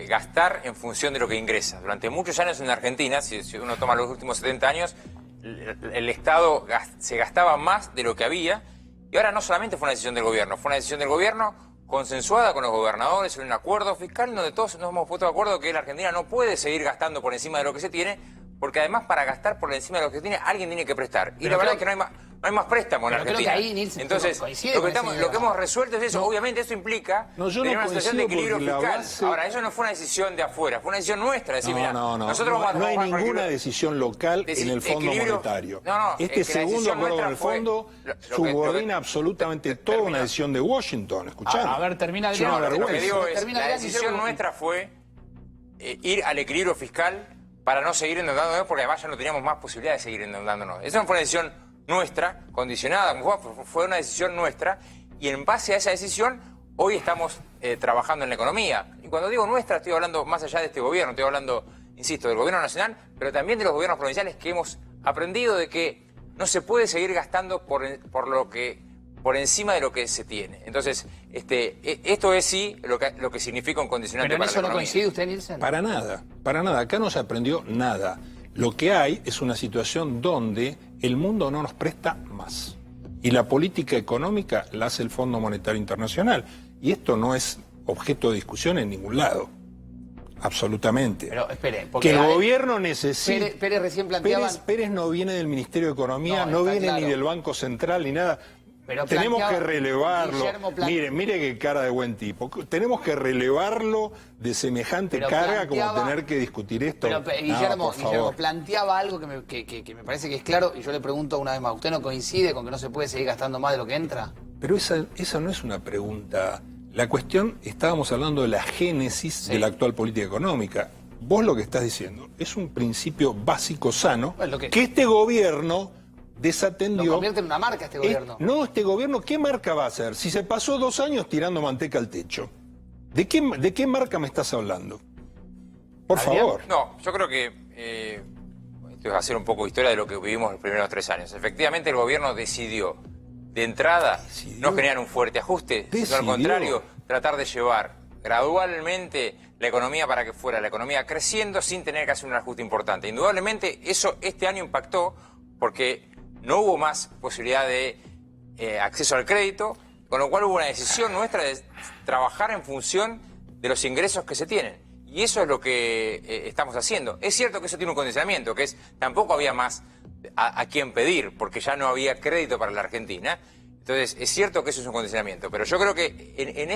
gastar en función de lo que ingresa. Durante muchos años en Argentina, si uno toma los últimos 70 años, el Estado se gastaba más de lo que había. Y ahora no solamente fue una decisión del gobierno, fue una decisión del gobierno consensuada con los gobernadores en un acuerdo fiscal donde todos nos hemos puesto de acuerdo que la Argentina no puede seguir gastando por encima de lo que se tiene, porque además para gastar por encima de lo que se tiene alguien tiene que prestar. Y la verdad es que no hay más préstamo en la Argentina. Creo que ahí, Nielsen, entonces, lo que hemos resuelto es eso. Obviamente eso implica tener una situación de equilibrio fiscal. Ahora, eso no fue una decisión de afuera, fue una decisión nuestra. Decir, no hay ninguna decisión local en el Fondo Monetario. Este segundo acuerdo con el Fondo subordina absolutamente toda una decisión de Washington. ¿Escucharon? A ver, termina Es una Lo que digo vergüenza. es, la decisión nuestra fue ir al equilibrio fiscal para no seguir endeudándonos, porque además ya no teníamos más posibilidad de seguir endeudándonos. Esa no fue una decisión nuestra, condicionada, fue una decisión nuestra, y en base a esa decisión hoy estamos trabajando en la economía. Y cuando digo nuestra, estoy hablando más allá de este gobierno, estoy hablando, insisto, del gobierno nacional, pero también de los gobiernos provinciales, que hemos aprendido de que no se puede seguir gastando por encima de lo que se tiene. Entonces, esto es sí lo que significa un condicionante ¿Pero en para eso la no economía. coincide usted, Nielsen? Para nada. Acá no se aprendió nada. Lo que hay es una situación donde el mundo no nos presta más. Y la política económica la hace el Fondo Monetario Internacional. Y esto no es objeto de discusión en ningún lado. Absolutamente. Pero espere, que el gobierno necesita... Pérez recién planteaba... Pérez no viene del Ministerio de Economía, no está viene claro. ni del Banco Central, ni nada. Pero Tenemos que planteaba- relevarlo. Guillermo Mire qué cara de buen tipo. Tenemos que relevarlo de semejante Pero carga como planteaba- tener que discutir esto. Pero No, Guillermo por favor. planteaba algo que me parece que es claro, y yo le pregunto una vez más, ¿usted no coincide con que no se puede seguir gastando más de lo que entra? Pero esa no es una pregunta. La cuestión, estábamos hablando de la génesis de la actual política económica. Vos lo que estás diciendo es un principio básico sano Bueno, que este gobierno desatendió. Lo convierte en una marca este gobierno. Este gobierno, ¿qué marca va a hacer? Si se pasó 2 años tirando manteca al techo. ¿De qué marca me estás hablando? Por ¿Adrián? favor. No, yo creo que estoy hacer un poco de historia de lo que vivimos los primeros 3 años. Efectivamente, el gobierno decidió, de entrada, no generar un fuerte ajuste, sino al contrario, tratar de llevar gradualmente la economía para que fuera la economía creciendo sin tener que hacer un ajuste importante. Indudablemente, eso este año impactó porque no hubo más posibilidad de acceso al crédito, con lo cual hubo una decisión nuestra de trabajar en función de los ingresos que se tienen. Y eso es lo que estamos haciendo. Es cierto que eso tiene un condicionamiento, que es tampoco había más a quién pedir, porque ya no había crédito para la Argentina. Entonces, es cierto que eso es un condicionamiento. Pero yo creo que en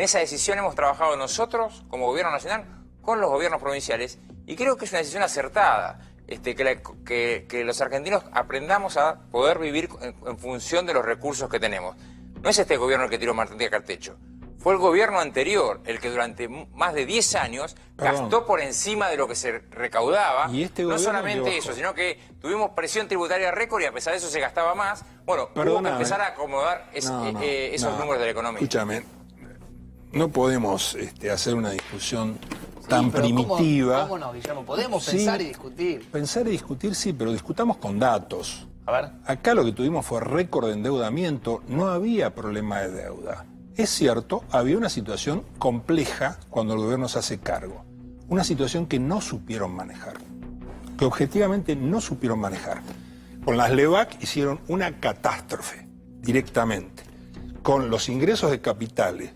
esa decisión hemos trabajado nosotros, como gobierno nacional, con los gobiernos provinciales, y creo que es una decisión acertada. Que los argentinos aprendamos a poder vivir en función de los recursos que tenemos. No es este gobierno el que tiró manteca al techo. Fue el gobierno anterior el que durante más de 10 años gastó por encima de lo que se recaudaba. ¿Y este no solamente eso, sino que tuvimos presión tributaria récord y a pesar de eso se gastaba más. Bueno, hubo que empezar a acomodar esos números de la economía. Escúchame, no podemos hacer una discusión tan primitiva. ¿Cómo no, Guillermo? Podemos pensar y discutir. Pensar y discutir, sí, pero discutamos con datos. A ver. Acá lo que tuvimos fue récord de endeudamiento, no había problema de deuda. Es cierto, había una situación compleja cuando el gobierno se hace cargo. Una situación que no supieron manejar. Que objetivamente no supieron manejar. Con las LEVAC hicieron una catástrofe, directamente. Con los ingresos de capitales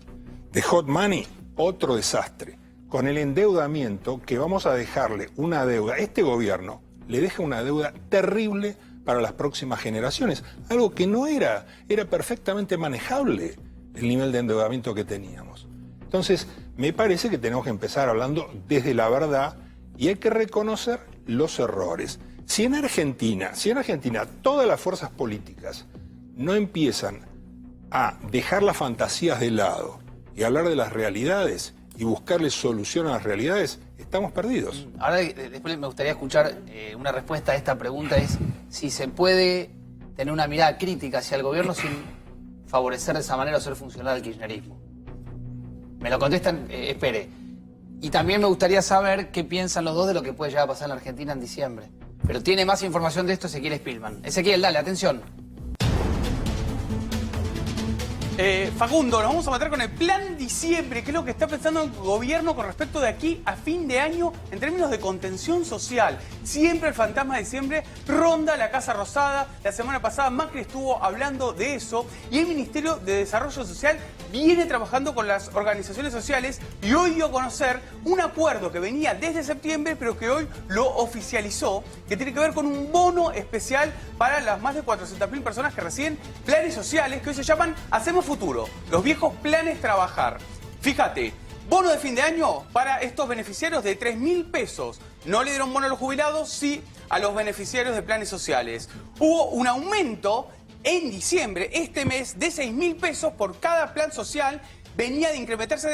de hot money, otro desastre. Con el endeudamiento, que vamos a dejarle una deuda, este gobierno le deja una deuda terrible para las próximas generaciones, algo que no era perfectamente manejable el nivel de endeudamiento que teníamos. Entonces, me parece que tenemos que empezar hablando desde la verdad y hay que reconocer los errores. Si en Argentina todas las fuerzas políticas no empiezan a dejar las fantasías de lado y hablar de las realidades y buscarle solución a las realidades, estamos perdidos. Ahora, después me gustaría escuchar una respuesta a esta pregunta, es si se puede tener una mirada crítica hacia el gobierno sin favorecer de esa manera o ser funcional al kirchnerismo. Me lo contestan, espere. Y también me gustaría saber qué piensan los dos de lo que puede llegar a pasar en la Argentina en diciembre. Pero tiene más información de esto Ezequiel Spillman. Ezequiel, dale, atención. Facundo, nos vamos a meter con el plan diciembre, que es lo que está pensando el gobierno con respecto de aquí a fin de año en términos de contención social. Siempre el fantasma de diciembre ronda la Casa Rosada. La semana pasada Macri estuvo hablando de eso y el Ministerio de Desarrollo Social viene trabajando con las organizaciones sociales y hoy dio a conocer un acuerdo que venía desde septiembre pero que hoy lo oficializó, que tiene que ver con un bono especial para las más de 400.000 personas que reciben planes sociales que hoy se llaman Hacemos Futuro, los viejos planes trabajar. Fíjate, bono de fin de año para estos beneficiarios de 3.000 pesos. No le dieron bono a los jubilados, sí a los beneficiarios de planes sociales. Hubo un aumento en diciembre, este mes, de 6.000 pesos por cada plan social. Venía de incrementarse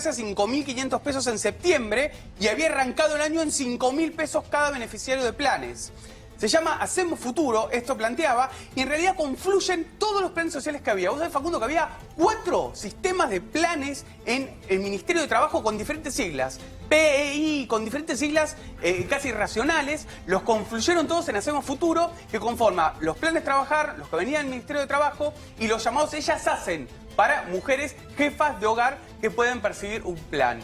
a 5.500 pesos en septiembre y había arrancado el año en 5.000 pesos cada beneficiario de planes. Se llama Hacemos Futuro, esto planteaba, y en realidad confluyen todos los planes sociales que había. Vos sabés, Facundo, que había 4 sistemas de planes en el Ministerio de Trabajo con diferentes siglas. PEI, con diferentes siglas casi irracionales, los confluyeron todos en Hacemos Futuro, que conforma los planes Trabajar, los que venían del Ministerio de Trabajo, y los llamados Ellas Hacen, para mujeres jefas de hogar que pueden percibir un plan.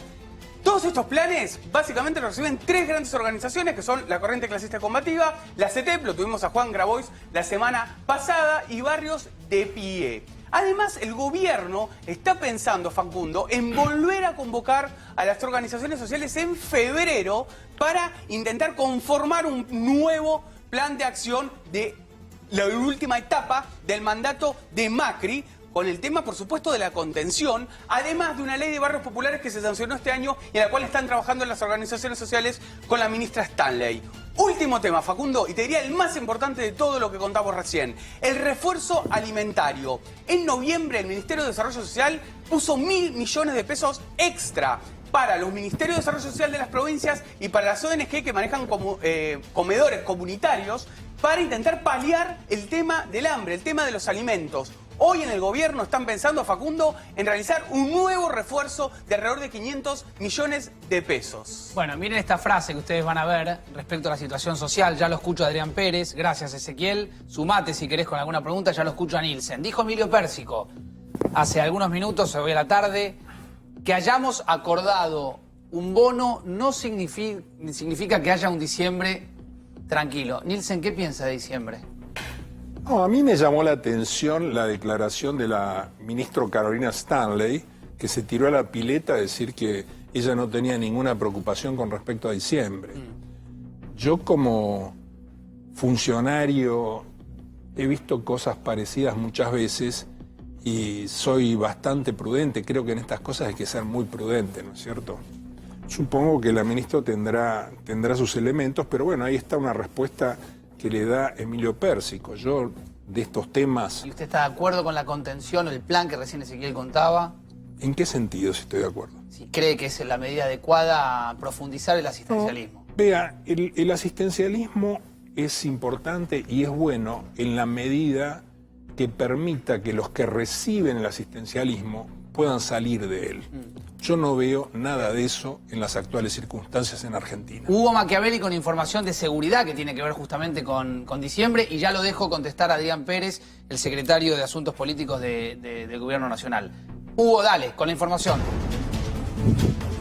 Todos estos planes básicamente los reciben 3 grandes organizaciones que son la Corriente Clasista Combativa, la CETEP, lo tuvimos a Juan Grabois la semana pasada, y Barrios de Pie. Además, el gobierno está pensando, Facundo, en volver a convocar a las organizaciones sociales en febrero para intentar conformar un nuevo plan de acción de la última etapa del mandato de Macri, con el tema, por supuesto, de la contención, además de una ley de barrios populares que se sancionó este año y en la cual están trabajando las organizaciones sociales con la ministra Stanley. Último tema, Facundo, y te diría el más importante de todo lo que contamos recién, el refuerzo alimentario. En noviembre el Ministerio de Desarrollo Social puso 1.000 millones de pesos extra para los Ministerios de Desarrollo Social de las provincias y para las ONG que manejan comedores comunitarios para intentar paliar el tema del hambre, el tema de los alimentos. Hoy en el gobierno están pensando, Facundo, en realizar un nuevo refuerzo de alrededor de 500 millones de pesos. Bueno, miren esta frase que ustedes van a ver respecto a la situación social. Ya lo escucho a Adrián Pérez. Gracias, Ezequiel. Sumate si querés con alguna pregunta. Ya lo escucho a Nielsen. Dijo Emilio Pérsico hace algunos minutos, hoy a la tarde, que hayamos acordado un bono no significa que haya un diciembre tranquilo. Nielsen, ¿qué piensa de diciembre? No, a mí me llamó la atención la declaración de la ministra Carolina Stanley, que se tiró a la pileta a decir que ella no tenía ninguna preocupación con respecto a diciembre. Yo como funcionario he visto cosas parecidas muchas veces y soy bastante prudente. Creo que en estas cosas hay que ser muy prudente, ¿no es cierto? Supongo que la ministra tendrá sus elementos, pero bueno, ahí está una respuesta que le da Emilio Pérsico. Yo, de estos temas... ¿Y usted está de acuerdo con la contención o el plan que recién Ezequiel contaba? ¿En qué sentido si estoy de acuerdo? Si cree que es la medida adecuada a profundizar el asistencialismo. No, vea, el asistencialismo es importante y es bueno en la medida que permita que los que reciben el asistencialismo puedan salir de él. Yo no veo nada de eso en las actuales circunstancias en Argentina. Hugo Machiavelli con información de seguridad que tiene que ver justamente con diciembre, y ya lo dejo contestar a Adrián Pérez, el secretario de Asuntos Políticos del Gobierno Nacional. Hugo, dale, con la información.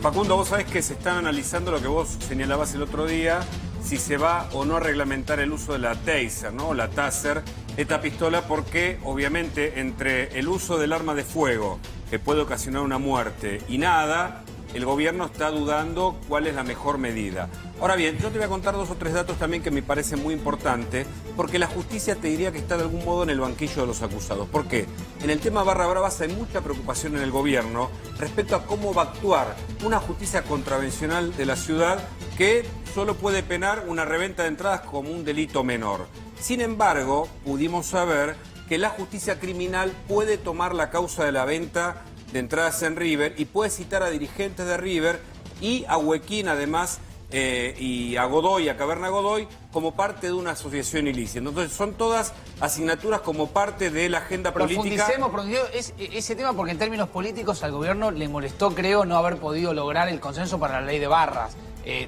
Facundo, vos sabés que se están analizando lo que vos señalabas el otro día, si se va o no a reglamentar el uso de la taser, ¿no? La taser, esta pistola, porque obviamente entre el uso del arma de fuego, que puede ocasionar una muerte, y nada, el gobierno está dudando cuál es la mejor medida. Ahora bien, yo te voy a contar 2 o 3 datos también que me parecen muy importantes, porque la justicia te diría que está de algún modo en el banquillo de los acusados. ¿Por qué? En el tema barra bravas hay mucha preocupación en el gobierno respecto a cómo va a actuar una justicia contravencional de la ciudad que solo puede penar una reventa de entradas como un delito menor. Sin embargo, pudimos saber que la justicia criminal puede tomar la causa de la venta de entradas en River y puede citar a dirigentes de River y a Huequín además y a Godoy, a Caverna Godoy, como parte de una asociación ilícita. Entonces son todas asignaturas como parte de la agenda política. Profundicemos ese tema, porque en términos políticos al gobierno le molestó, creo, no haber podido lograr el consenso para la ley de barras.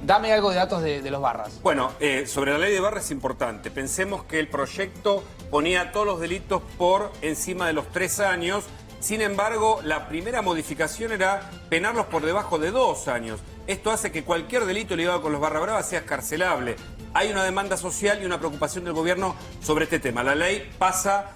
Dame algo de datos de los barras. Bueno, sobre la ley de barras es importante. Pensemos que el proyecto ponía todos los delitos por encima de los 3 años. Sin embargo, la primera modificación era penarlos por debajo de 2 años. Esto hace que cualquier delito ligado con los barra bravas sea escarcelable. Hay una demanda social y una preocupación del gobierno sobre este tema. La ley pasa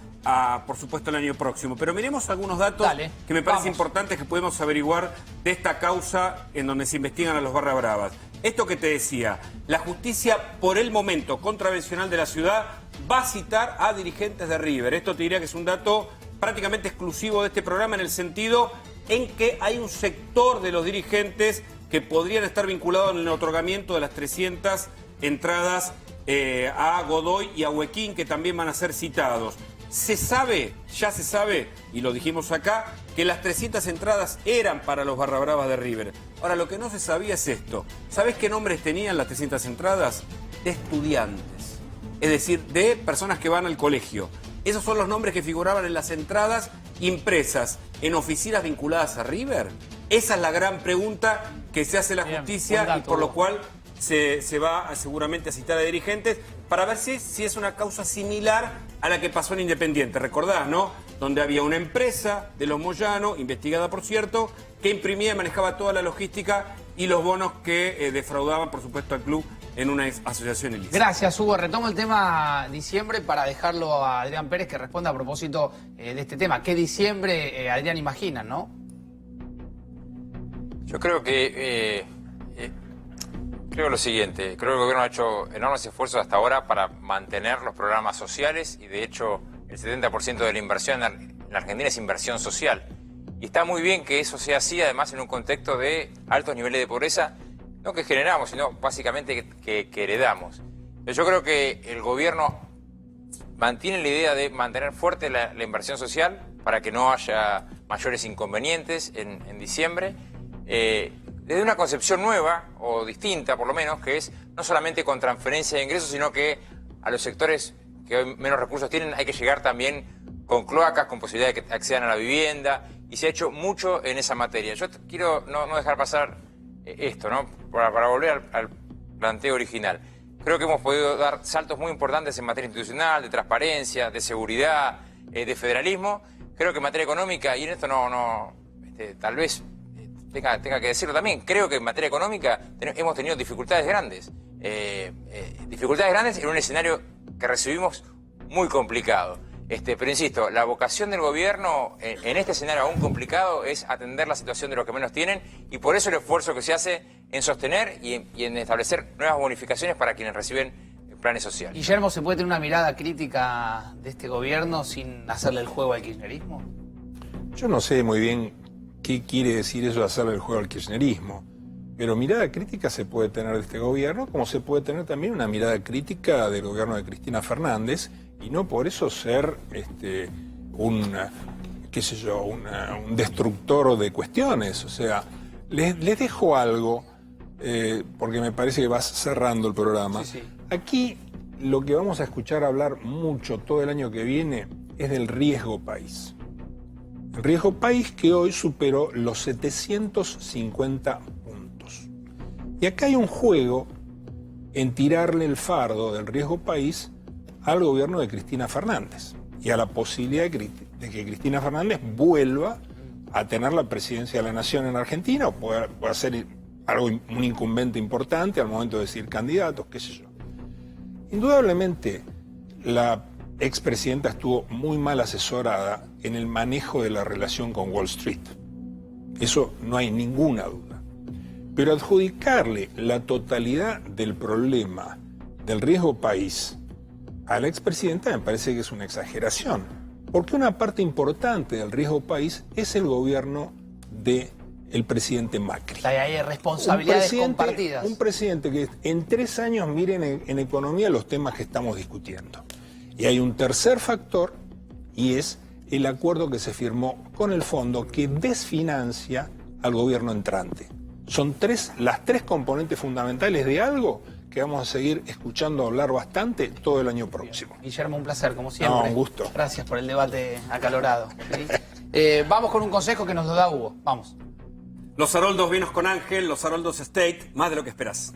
por supuesto, el año próximo. Pero miremos algunos datos que me parecen importantes que podemos averiguar de esta causa en donde se investigan a los barra bravas. Esto que te decía, la justicia por el momento contravencional de la ciudad va a citar a dirigentes de River. Esto te diría que es un dato prácticamente exclusivo de este programa en el sentido en que hay un sector de los dirigentes que podrían estar vinculados en el otorgamiento de las 300 entradas a Godoy y a Huequín, que también van a ser citados. Se sabe, ya se sabe, y lo dijimos acá, que las 300 entradas eran para los barra bravas de River. Ahora, lo que no se sabía es esto. ¿Sabés qué nombres tenían las 300 entradas? De estudiantes, es decir, de personas que van al colegio. Esos son los nombres que figuraban en las entradas impresas en oficinas vinculadas a River. Esa es la gran pregunta que se hace la justicia y por lo cual se va seguramente a citar a dirigentes para ver si es una causa similar a la que pasó en Independiente. Recordás, ¿no? Donde había una empresa de los Moyano, investigada por cierto, que imprimía y manejaba toda la logística y los bonos que defraudaban, por supuesto, al club en una asociación ilícita. Gracias, Hugo. Retomo el tema diciembre para dejarlo a Adrián Pérez que responda a propósito de este tema. ¿Qué diciembre, Adrián, imaginan, no? Yo creo que... creo lo siguiente, creo que el gobierno ha hecho enormes esfuerzos hasta ahora para mantener los programas sociales y de hecho el 70% de la inversión en la Argentina es inversión social. Y está muy bien que eso sea así, además en un contexto de altos niveles de pobreza, no que generamos, sino básicamente que heredamos. Yo creo que el gobierno mantiene la idea de mantener fuerte la inversión social para que no haya mayores inconvenientes en diciembre. Desde una concepción nueva, o distinta por lo menos, que es no solamente con transferencia de ingresos, sino que a los sectores que hoy menos recursos tienen, hay que llegar también con cloacas, con posibilidad de que accedan a la vivienda, y se ha hecho mucho en esa materia. Yo quiero no dejar pasar esto, ¿no? Para volver al planteo original. Creo que hemos podido dar saltos muy importantes en materia institucional, de transparencia, de seguridad, de federalismo. Creo que en materia económica, y en esto tal vez tenga que decirlo también, creo que en materia económica hemos tenido dificultades grandes. Dificultades grandes en un escenario que recibimos muy complicado. Pero insisto, la vocación del gobierno en este escenario aún complicado es atender la situación de los que menos tienen, y por eso el esfuerzo que se hace en sostener y en establecer nuevas bonificaciones para quienes reciben planes sociales. Guillermo, ¿se puede tener una mirada crítica de este gobierno sin hacerle el juego al kirchnerismo? Yo no sé muy bien qué quiere decir eso de hacerle el juego al kirchnerismo, pero mirada crítica se puede tener de este gobierno, como se puede tener también una mirada crítica del gobierno de Cristina Fernández, y no por eso ser un destructor de cuestiones. O sea, les dejo algo, porque me parece que vas cerrando el programa. Sí. Aquí lo que vamos a escuchar hablar mucho todo el año que viene es del riesgo país. El riesgo país que hoy superó los 750 puntos. Y acá hay un juego en tirarle el fardo del riesgo país al gobierno de Cristina Fernández y a la posibilidad de que Cristina Fernández vuelva a tener la presidencia de la Nación en Argentina, o pueda ser un incumbente importante al momento de decir candidatos, qué sé yo. Indudablemente, la expresidenta estuvo muy mal asesorada en el manejo de la relación con Wall Street. Eso no hay ninguna duda. Pero adjudicarle la totalidad del problema del riesgo país a la expresidenta me parece que es una exageración, porque una parte importante del riesgo país es el gobierno del presidente Macri. Hay responsabilidades compartidas. Un presidente que en 3 años, miren en economía los temas que estamos discutiendo. Y hay un tercer factor, y es el acuerdo que se firmó con el fondo que desfinancia al gobierno entrante. Son las tres componentes fundamentales de algo que vamos a seguir escuchando hablar bastante todo el año próximo. Guillermo, un placer, como siempre. No, un gusto. Gracias por el debate acalorado. Vamos con un consejo que nos lo da Hugo. Vamos. Los Haroldos vinos con Ángel, los Haroldos State, más de lo que esperás.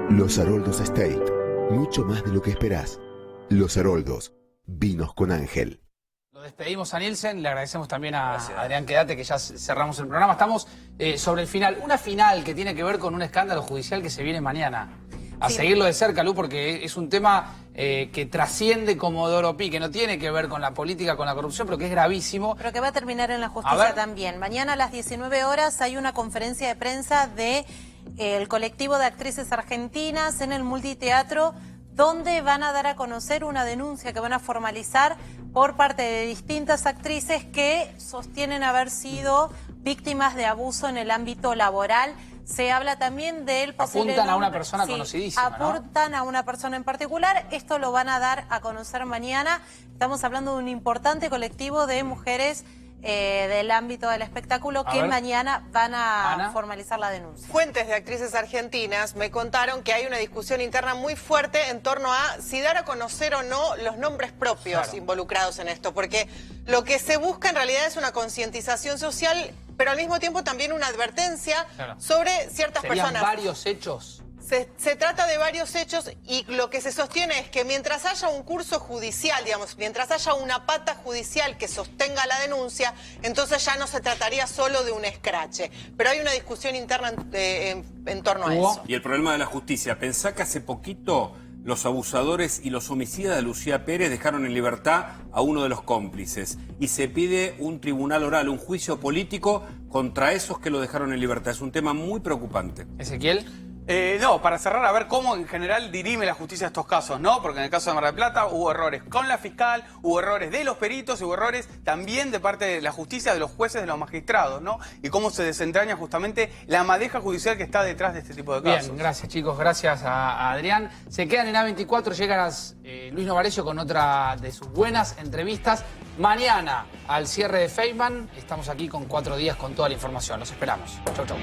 Los Haroldos State, mucho más de lo que esperás. Los Haroldos, vinos con Ángel. Lo despedimos a Nielsen, le agradecemos también a Adrián Quedate, que ya cerramos el programa. Estamos sobre el final, una final que tiene que ver con un escándalo judicial que se viene mañana. A seguirlo de cerca, Lu, porque es un tema que trasciende como Doro Pi, que no tiene que ver con la política, con la corrupción, pero que es gravísimo. Pero que va a terminar en la justicia también. Mañana a las 19 horas hay una conferencia de prensa de el colectivo de actrices argentinas en el Multiteatro, donde van a dar a conocer una denuncia que van a formalizar por parte de distintas actrices que sostienen haber sido víctimas de abuso en el ámbito laboral. Se habla también del posible apuntan a una persona conocidísima, apuntan, ¿no?, a una persona en particular. Esto lo van a dar a conocer mañana. Estamos hablando de un importante colectivo de mujeres del ámbito del espectáculo que mañana van a formalizar la denuncia. Fuentes de actrices argentinas me contaron que hay una discusión interna muy fuerte en torno a si dar a conocer o no los nombres propios involucrados en esto, porque lo que se busca en realidad es una concientización social, pero al mismo tiempo también una advertencia sobre ciertas personas. Varios hechos. Se trata de varios hechos, y lo que se sostiene es que mientras haya un curso judicial, digamos, mientras haya una pata judicial que sostenga la denuncia, entonces ya no se trataría solo de un escrache. Pero hay una discusión interna en torno a eso. Y el problema de la justicia, pensá que hace poquito los abusadores y los homicidas de Lucía Pérez dejaron en libertad a uno de los cómplices, y se pide un tribunal oral, un juicio político contra esos que lo dejaron en libertad. Es un tema muy preocupante. Ezequiel. No, para cerrar, a ver cómo en general dirime la justicia estos casos, ¿no? Porque en el caso de Mar del Plata hubo errores con la fiscal, hubo errores de los peritos y hubo errores también de parte de la justicia, de los jueces, de los magistrados, ¿no? Y cómo se desentraña justamente la madeja judicial que está detrás de este tipo de casos. Bien, gracias chicos, gracias a Adrián. Se quedan en A24, llega Luis Novarecio con otra de sus buenas entrevistas. Mañana, al cierre de Feynman, estamos aquí con 4 días con toda la información. Los esperamos. Chau, chau.